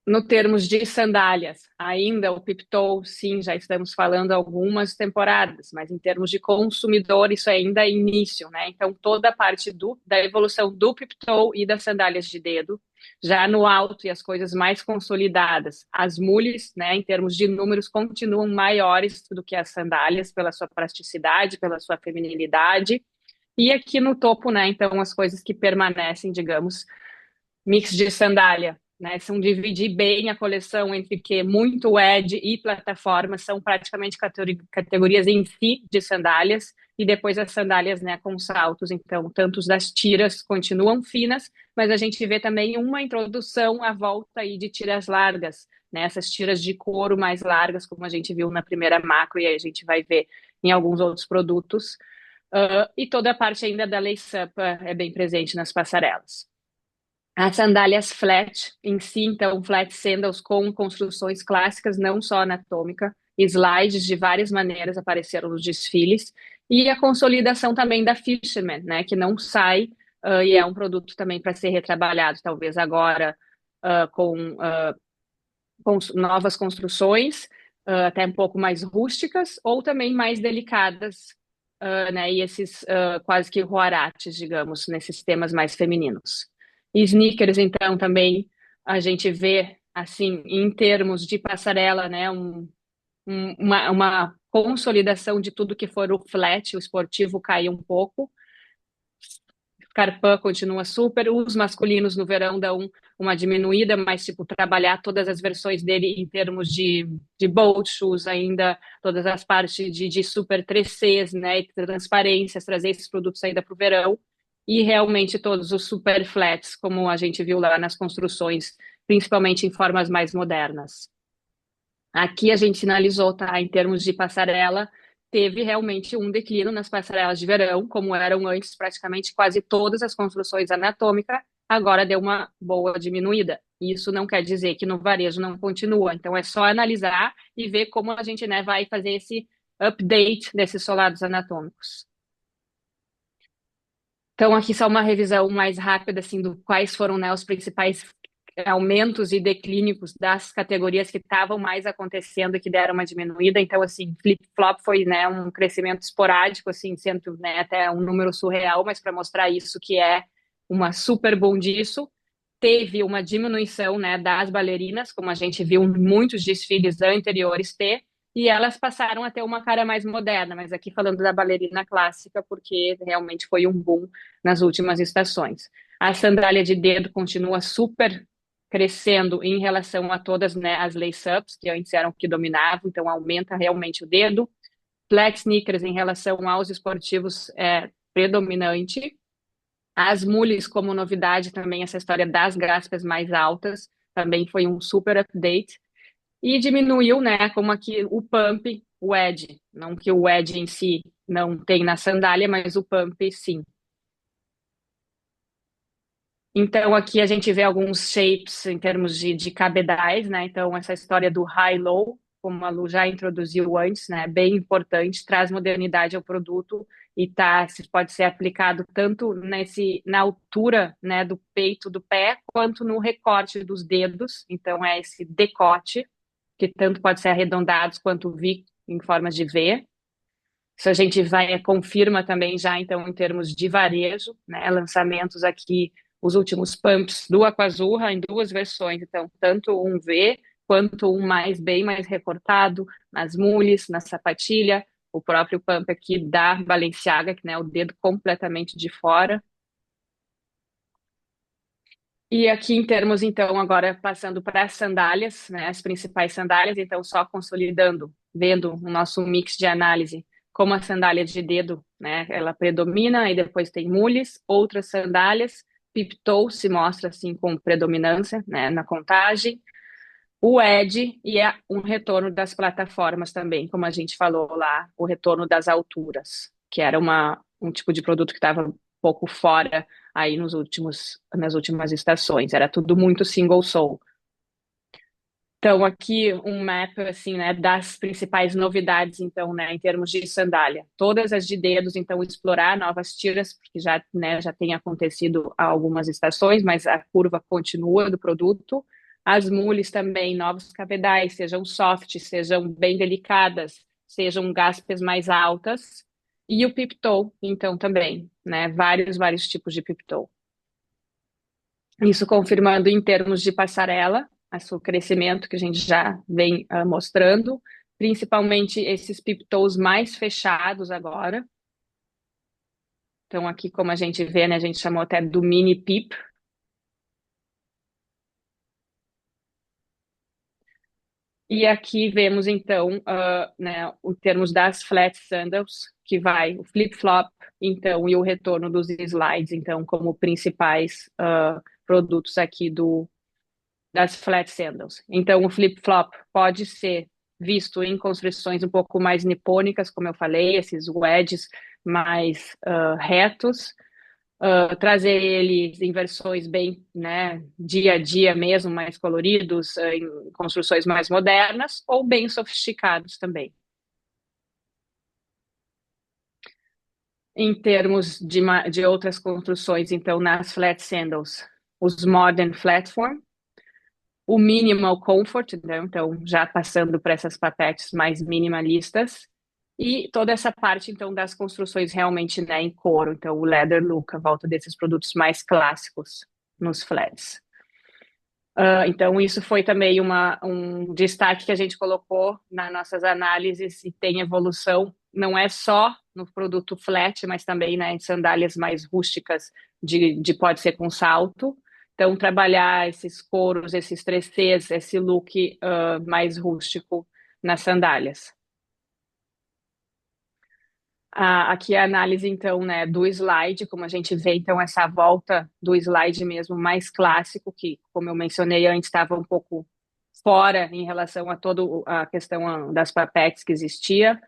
No termos de sandálias, ainda o Piptoe, sim, já estamos falando há algumas temporadas, mas em termos de consumidor, isso ainda é início, né? Então, toda a parte da evolução do Piptoe e das sandálias de dedo, já no alto e as coisas mais consolidadas, as mules, né, em termos de números, continuam maiores do que as sandálias, pela sua plasticidade, pela sua feminilidade. E aqui no topo, né, então, as coisas que permanecem, digamos, mix de sandália, né? São dividir bem a coleção entre que muito Ed e plataforma são praticamente categorias em si de sandálias e depois as sandálias, né, com saltos. Então, tantos das tiras continuam finas, mas a gente vê também uma introdução à volta aí de tiras largas, né? Essas tiras de couro mais largas, como a gente viu na primeira macro e a gente vai ver em alguns outros produtos. E toda a parte ainda da lace-up é bem presente nas passarelas. As sandálias flat em si, então, flat sandals com construções clássicas, não só anatômica, slides de várias maneiras apareceram nos desfiles, e a consolidação também da Fisherman, né, que não sai, e é um produto também para ser retrabalhado, talvez agora com novas construções, até um pouco mais rústicas, ou também mais delicadas, né, e esses quase que huaraches, digamos, nesses temas mais femininos. E sneakers, então, também a gente vê, assim, em termos de passarela, né, uma consolidação de tudo que for o flat, o esportivo caiu um pouco, Carpan continua super. Os masculinos no verão dão uma diminuída, mas tipo, trabalhar todas as versões dele em termos de boat shoes ainda, todas as partes de super 3Cs, né? E transparências, trazer esses produtos ainda para o verão. E realmente todos os super flats, como a gente viu lá nas construções, principalmente em formas mais modernas. Aqui a gente sinalizou, tá, em termos de passarela, teve realmente um declínio nas passarelas de verão, como eram antes praticamente quase todas as construções anatômicas, agora deu uma boa diminuída. Isso não quer dizer que no varejo não continua, então é só analisar e ver como a gente, né, vai fazer esse update desses solados anatômicos. Então, aqui só uma revisão mais rápida, assim, do quais foram, né, os principais aumentos e declínicos das categorias que estavam mais acontecendo e que deram uma diminuída. Então, assim, flip-flop foi, né, um crescimento esporádico, assim, sendo, né, até um número surreal, mas para mostrar isso que é uma super bom disso. Teve uma diminuição, né, das bailarinas, como a gente viu em muitos desfiles anteriores ter, e elas passaram a ter uma cara mais moderna, mas aqui falando da bailarina clássica, porque realmente foi um boom nas últimas estações. A sandália de dedo continua super crescendo em relação a todas, né, as lace-ups, que antes eram que dominavam, então aumenta realmente o dedo. Flat sneakers em relação aos esportivos é predominante. As mules, como novidade também, essa história das gaspas mais altas, também foi um super update. E diminuiu, né, como aqui o pump, o edge. Não que o edge em si não tem na sandália, mas o pump sim. Então, aqui a gente vê alguns shapes em termos de cabedais, né? Então, essa história do high-low, como a Lu já introduziu antes, né? Bem importante, traz modernidade ao produto e pode ser aplicado tanto na altura, né, do peito do pé, quanto no recorte dos dedos. Então, é esse decote, que tanto pode ser arredondados quanto V em formas de V. Isso a gente vai, confirma também já, então, em termos de varejo, né? Lançamentos aqui, os últimos pumps do Aquazurra em duas versões, então, tanto um V quanto um mais, bem mais recortado, nas mules, na sapatilha, o próprio pump aqui da Balenciaga, que, né, o dedo completamente de fora. E aqui em termos, então, agora passando para as sandálias, né, as principais sandálias, então só consolidando, vendo o nosso mix de análise, como a sandália de dedo, né, ela predomina, e depois tem mules, outras sandálias, Piptoe se mostra assim com predominância, né, na contagem, o Ed e é um retorno das plataformas também, como a gente falou lá, o retorno das alturas, que era um tipo de produto que estava um pouco fora aí nas últimas estações. Era tudo muito single sole. Então, aqui um map, assim, né, das principais novidades, então, né, em termos de sandália. Todas as de dedos, então, explorar novas tiras, porque já, né, já tem acontecido há algumas estações, mas a curva continua do produto. As mules também, novos cabedais, sejam soft, sejam bem delicadas, sejam gaspes mais altas. E o piptoe, então, também, né? Vários tipos de piptoe. Isso confirmando em termos de passarela, o crescimento que a gente já vem mostrando, principalmente esses piptoes mais fechados agora. Então, aqui, como a gente vê, né, a gente chamou até do mini pip. E aqui vemos, então, né, em termos das flat sandals, que vai o flip-flop, então, e o retorno dos slides, então, como principais produtos aqui das flat sandals. Então, o flip-flop pode ser visto em construções um pouco mais nipônicas, como eu falei, esses wedges mais retos, trazer eles em versões bem, né, dia a dia mesmo, mais coloridos, em construções mais modernas, ou bem sofisticados também. Em termos de outras construções, então, nas flat sandals, os modern platform, o minimal comfort, né? Então, já passando para essas papetes mais minimalistas, e toda essa parte, então, das construções realmente, né, em couro, então, o leather look, a volta desses produtos mais clássicos nos flats. Então, isso foi também um destaque que a gente colocou nas nossas análises e tem evolução, não é só no produto flat, mas também, né, em sandálias mais rústicas, pode ser com salto. Então, trabalhar esses couros, esses 3Cs, esse look mais rústico nas sandálias. Aqui a análise, então, né, do slide, como a gente vê, então, essa volta do slide mesmo mais clássico, que, como eu mencionei antes, estava um pouco fora em relação a toda a questão das papetes que existia.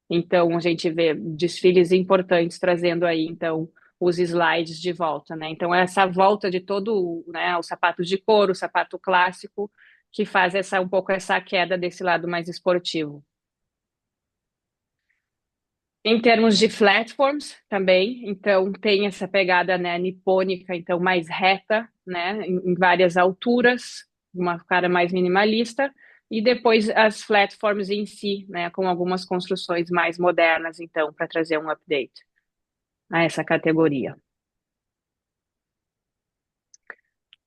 Então, a gente vê desfiles importantes trazendo aí, então, os slides de volta, né? Então, essa volta de todo, né, os sapatos de couro, o sapato clássico, que faz um pouco essa queda desse lado mais esportivo. Em termos de platforms também, então tem essa pegada, né, nipônica, então mais reta, né, em várias alturas, uma cara mais minimalista, e depois as platforms em si, né, com algumas construções mais modernas, então, para trazer um update a essa categoria.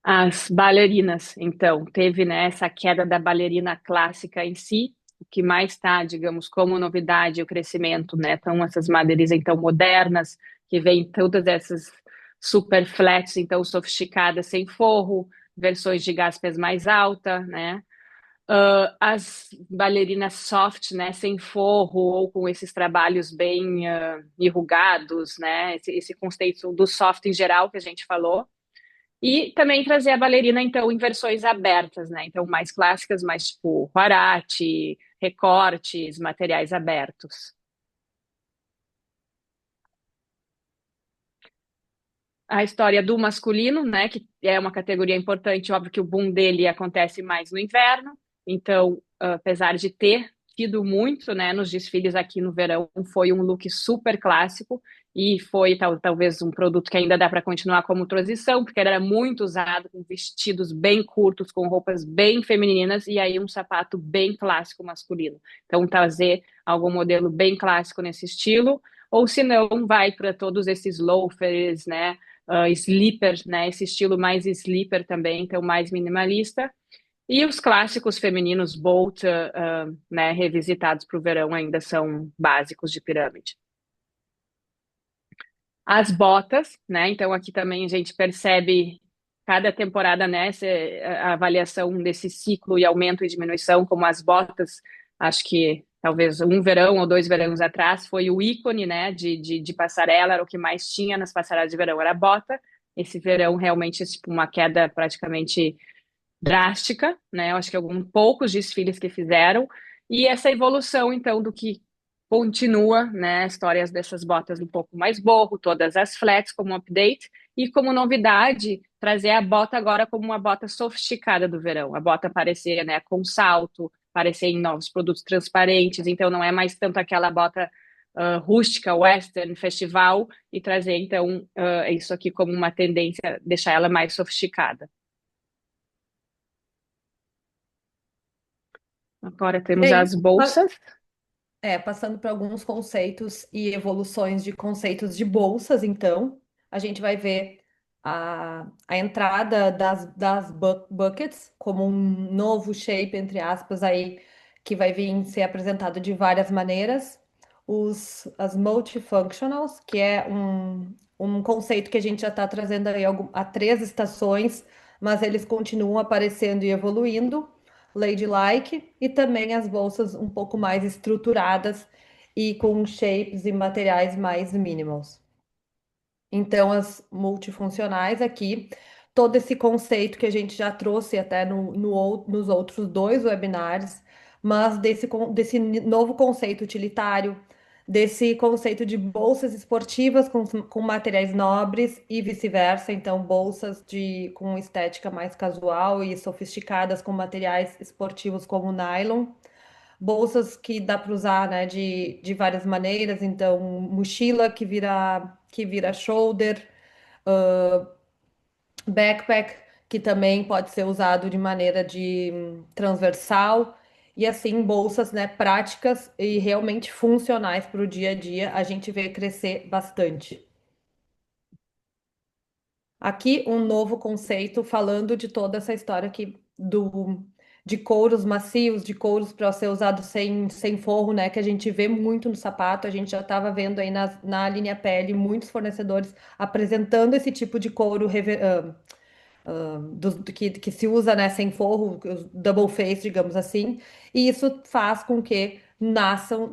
As bailarinas, então, teve, né, essa queda da bailarina clássica em si, o que mais está, digamos, como novidade, o crescimento, né, então essas madeiras, então, modernas, que vêm todas essas super flats, então, sofisticadas, sem forro, versões de gaspes mais alta, né, as bailarinas soft, né, sem forro, ou com esses trabalhos bem enrugados, né, esse conceito do soft em geral que a gente falou, e também trazer a bailarina, então, em versões abertas, né? Então, mais clássicas, mais tipo huarache, recortes, materiais abertos. A história do masculino, né? Que é uma categoria importante, óbvio que o boom dele acontece mais no inverno. Então, apesar de ter tido muito, né, nos desfiles aqui no verão, foi um look super clássico e foi talvez um produto que ainda dá para continuar como transição, porque era muito usado com vestidos bem curtos, com roupas bem femininas e aí um sapato bem clássico masculino. Então, trazer algum modelo bem clássico nesse estilo, ou se não, vai para todos esses loafers, né, sleeper, né, esse estilo mais sleeper também, então mais minimalista. E os clássicos femininos Bolt, né, revisitados para o verão, ainda são básicos de pirâmide. As botas, né? Então aqui também a gente percebe cada temporada, né, a avaliação desse ciclo e aumento e diminuição, como as botas, acho que talvez um verão ou dois verões atrás, foi o ícone, né, de passarela, era o que mais tinha nas passarelas de verão, era a bota. Esse verão realmente tipo, uma queda praticamente drástica, né? Eu acho que alguns poucos desfiles que fizeram e essa evolução então do que continua, né? Histórias dessas botas um pouco mais borro, todas as flats como update e como novidade trazer a bota agora como uma bota sofisticada do verão, a bota aparecer, né? Com salto, aparecer em novos produtos transparentes, então não é mais tanto aquela bota rústica, western, festival e trazer então isso aqui como uma tendência, deixar ela mais sofisticada. Agora E temos aí, as bolsas. passando para alguns conceitos e evoluções de conceitos de bolsas, então, a gente vai ver a entrada das buckets como um novo shape, entre aspas, aí, que vai vir ser apresentado de várias maneiras. As multifunctionals, que é um conceito que a gente já está trazendo aí há 3 estações, mas eles continuam aparecendo e evoluindo. Ladylike, e também as bolsas um pouco mais estruturadas e com shapes e materiais mais mínimos. Então, as multifuncionais aqui, todo esse conceito que a gente já trouxe até nos outros 2 webinários, mas desse novo conceito utilitário, desse conceito de bolsas esportivas com materiais nobres e vice-versa, então bolsas com estética mais casual e sofisticadas com materiais esportivos como nylon, bolsas que dá para usar, né, de várias maneiras, então mochila que vira shoulder, backpack que também pode ser usado de maneira de transversal e assim bolsas, né, práticas e realmente funcionais para o dia a dia, a gente vê crescer bastante. Aqui um novo conceito falando de toda essa história aqui de couros macios, de couros para ser usado sem forro, né? Que a gente vê muito no sapato. A gente já estava vendo aí na linha pele muitos fornecedores apresentando esse tipo de couro que se usa, né, sem forro, os double face, digamos assim, e isso faz com que nasçam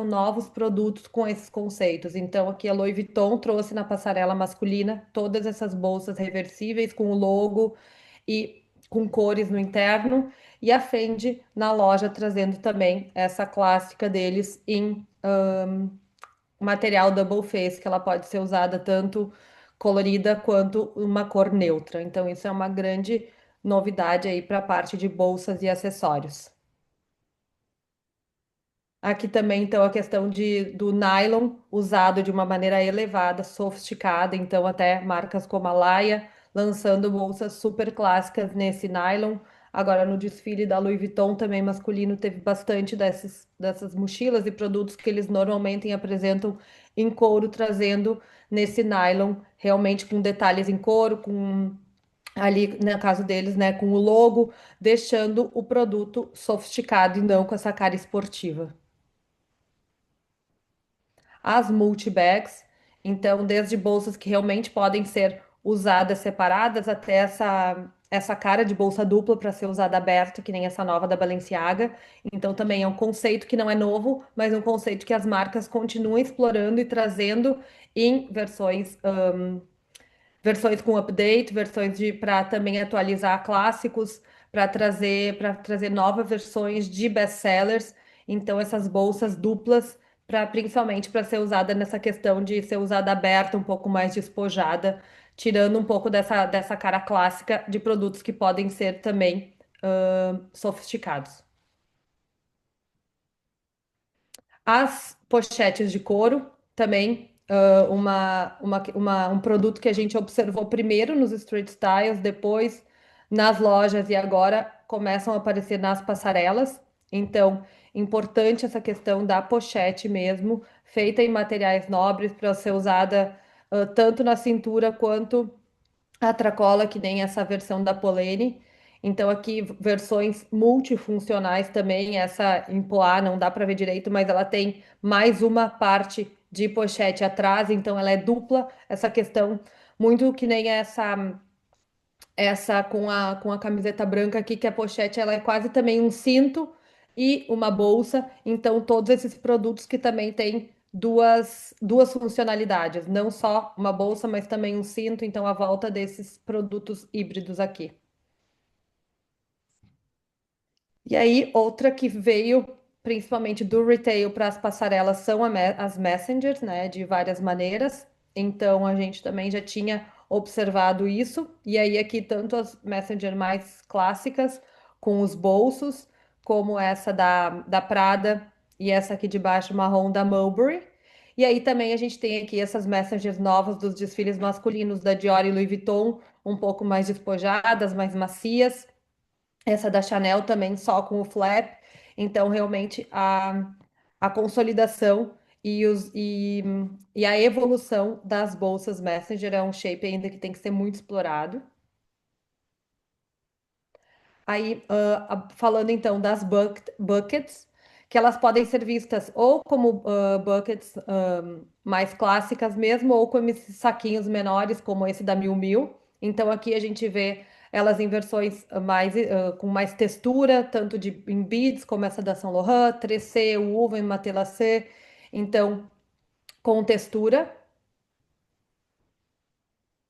novos produtos com esses conceitos. Então, aqui a Louis Vuitton trouxe na passarela masculina todas essas bolsas reversíveis com o logo e com cores no interno, e a Fendi na loja trazendo também essa clássica deles em material double face, que ela pode ser usada tanto colorida quanto uma cor neutra. Então, isso é uma grande novidade aí para a parte de bolsas e acessórios. Aqui também, então, a questão do nylon usado de uma maneira elevada, sofisticada. Então, até marcas como a Laia lançando bolsas super clássicas nesse nylon. Agora, no desfile da Louis Vuitton, também masculino, teve bastante dessas mochilas e produtos que eles normalmente apresentam em couro, trazendo nesse nylon, realmente com detalhes em couro, com ali, no caso deles, né, com o logo, deixando o produto sofisticado e não com essa cara esportiva. As multibags, então desde bolsas que realmente podem ser usadas separadas até essa cara de bolsa dupla para ser usada aberta, que nem essa nova da Balenciaga. Então também é um conceito que não é novo, mas um conceito que as marcas continuam explorando e trazendo em versões com update, versões para também atualizar clássicos, para trazer novas versões de best-sellers. Então essas bolsas duplas para principalmente para ser usada nessa questão de ser usada aberta, um pouco mais despojada, tirando um pouco dessa cara clássica de produtos que podem ser também sofisticados. As pochetes de couro também, um produto que a gente observou primeiro nos street styles, depois nas lojas e agora começam a aparecer nas passarelas. Então, importante essa questão da pochete mesmo, feita em materiais nobres para ser usada tanto na cintura quanto a tracola, que nem essa versão da Polene. Então, aqui, versões multifuncionais também. Essa em poá não dá para ver direito, mas ela tem mais uma parte de pochete atrás, então ela é dupla. Essa questão, muito que nem essa com a camiseta branca aqui, que a pochete ela é quase também um cinto e uma bolsa. Então, todos esses produtos que também têm duas funcionalidades, não só uma bolsa, mas também um cinto. Então, a volta desses produtos híbridos aqui. E aí, outra que veio principalmente do retail para as passarelas são as messengers, né, de várias maneiras. Então, a gente também já tinha observado isso. E aí, aqui, tanto as messenger mais clássicas, com os bolsos, como essa da Prada e essa aqui de baixo, marrom da Mulberry. E aí, também, a gente tem aqui essas messengers novas dos desfiles masculinos da Dior e Louis Vuitton, um pouco mais despojadas, mais macias Essa da Chanel também só com o flap. Então, realmente, a consolidação e a evolução das bolsas Messenger é um shape ainda que tem que ser muito explorado. Aí, falando então das buckets, que elas podem ser vistas ou como buckets mais clássicas mesmo, ou como esses saquinhos menores, como esse da Miu Miu. Então, aqui a gente vê elas em versões com mais textura, tanto em beads, como essa da Saint Laurent, 3C, Woven, Matelassé. Então, com textura.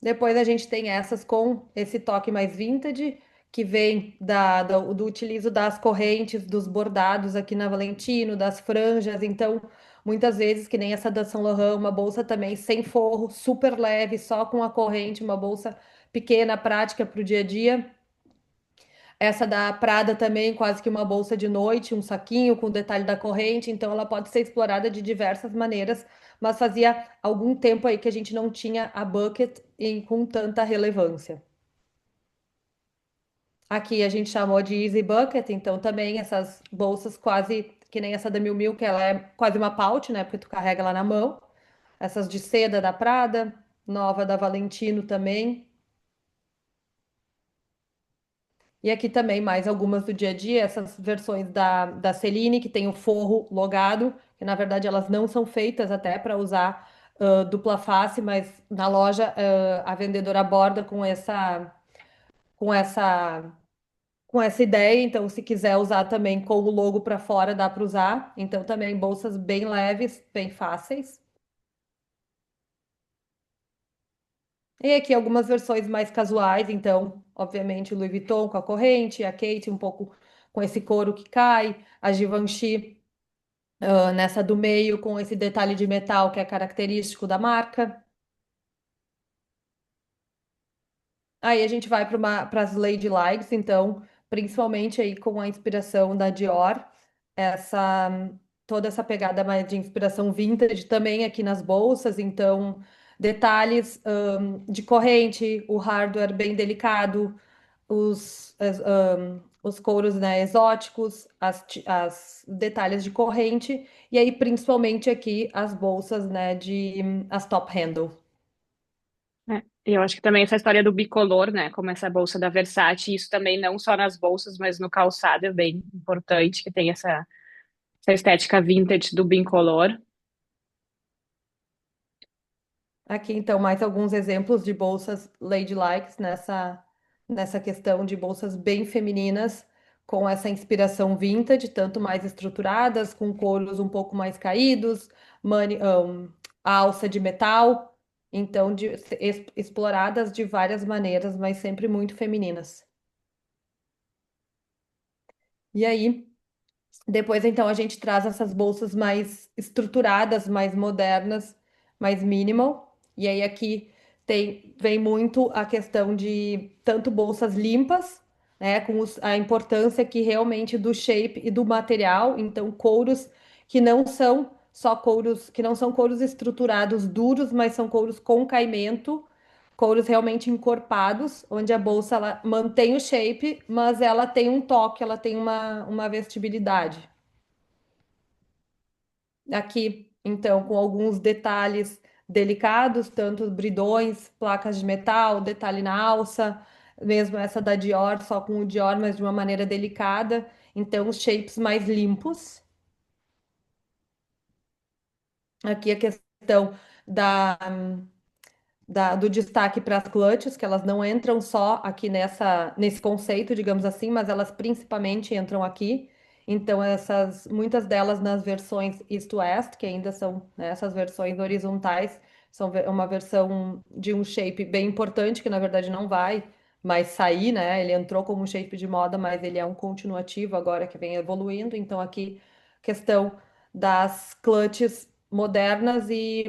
Depois a gente tem essas com esse toque mais vintage, que vem do utilizo das correntes, dos bordados aqui na Valentino, das franjas. Então, muitas vezes, que nem essa da Saint Laurent, uma bolsa também sem forro, super leve, só com a corrente, uma bolsa pequena, prática para o dia a dia. Essa da Prada também, quase que uma bolsa de noite, um saquinho com o detalhe da corrente, então ela pode ser explorada de diversas maneiras, mas fazia algum tempo aí que a gente não tinha a bucket com tanta relevância. Aqui a gente chamou de Easy Bucket, então também essas bolsas quase que nem essa da Miu Miu, que ela é quase uma pouch, né? Porque tu carrega lá na mão. Essas de seda da Prada, nova da Valentino também. E aqui também mais algumas do dia a dia, essas versões da Celine, que tem o forro logado, que na verdade elas não são feitas até para usar dupla face, mas na loja a vendedora aborda com essa, com essa ideia. Então, se quiser usar também com o logo para fora, dá para usar. Então, também bolsas bem leves, bem fáceis. E aqui algumas versões mais casuais, então, obviamente, o Louis Vuitton com a corrente, a Kate um pouco com esse couro que cai, a Givenchy nessa do meio com esse detalhe de metal que é característico da marca. Aí a gente vai para as Lady Likes, então, principalmente aí com a inspiração da Dior, essa toda essa pegada mais de inspiração vintage também aqui nas bolsas, então detalhes de corrente, o hardware bem delicado, os couros, né, exóticos, as detalhes de corrente, e aí principalmente aqui as bolsas, né, as top handle. É, e eu acho que também essa história do bicolor, né, como essa bolsa da Versace, isso também não só nas bolsas, mas no calçado é bem importante, que tem essa estética vintage do bicolor. Aqui, então, mais alguns exemplos de bolsas ladylikes nessa questão de bolsas bem femininas, com essa inspiração vintage, tanto mais estruturadas, com couros um pouco mais caídos, alça de metal, então, exploradas de várias maneiras, mas sempre muito femininas. E aí, depois, então, a gente traz essas bolsas mais estruturadas, mais modernas, mais minimal. E aí aqui vem muito a questão de tanto bolsas limpas, né, com a importância que realmente do shape e do material. Então, couros que não são só couros, que não são couros estruturados duros, mas são couros com caimento, couros realmente encorpados, onde a bolsa ela mantém o shape, mas ela tem um toque, ela tem uma vestibilidade. Aqui, então, com alguns detalhes delicados, tanto bridões, placas de metal, detalhe na alça, mesmo essa da Dior, só com o Dior, mas de uma maneira delicada. Então, os shapes mais limpos. Aqui a questão da do destaque para as clutches, que elas não entram só aqui nesse conceito, digamos assim, mas elas principalmente entram aqui. Então, muitas delas nas versões East West, que ainda são, né, essas versões horizontais, são uma versão de um shape bem importante, que na verdade não vai mais sair, né? Ele entrou como um shape de moda, mas ele é um continuativo agora que vem evoluindo. Então, aqui, questão das clutches modernas e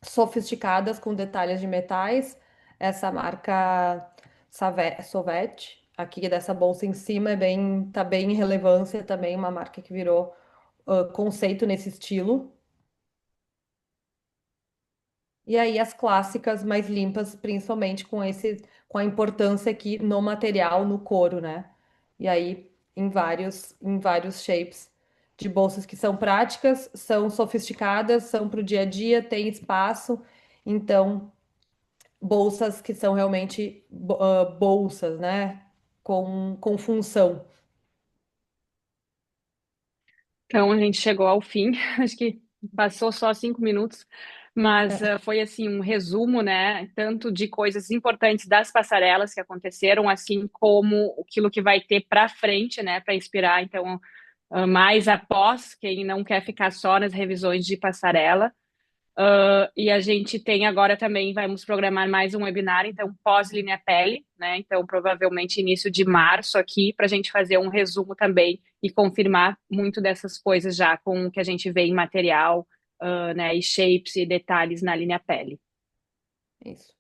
sofisticadas com detalhes de metais. Essa marca Sovet, aqui dessa bolsa em cima, tá bem em relevância também, uma marca que virou conceito nesse estilo. e aí as clássicas mais limpas, principalmente com a importância aqui no material, no couro, né? E aí em vários shapes de bolsas que são práticas, são sofisticadas, são para o dia a dia, tem espaço, então bolsas que são realmente bolsas, né? Com função. Então a gente chegou ao fim, acho que passou só 5 minutos, mas É, foi assim um resumo, né? Tanto de coisas importantes das passarelas que aconteceram, assim como aquilo que vai ter para frente, né? Para inspirar, então, mais após, quem não quer ficar só nas revisões de passarela. E a gente tem agora também, vamos programar mais um webinar, então, pós-linha pele, né? Então, provavelmente início de março aqui, para a gente fazer um resumo também e confirmar muito dessas coisas já com o que a gente vê em material, né? E shapes e detalhes na linha pele. isso.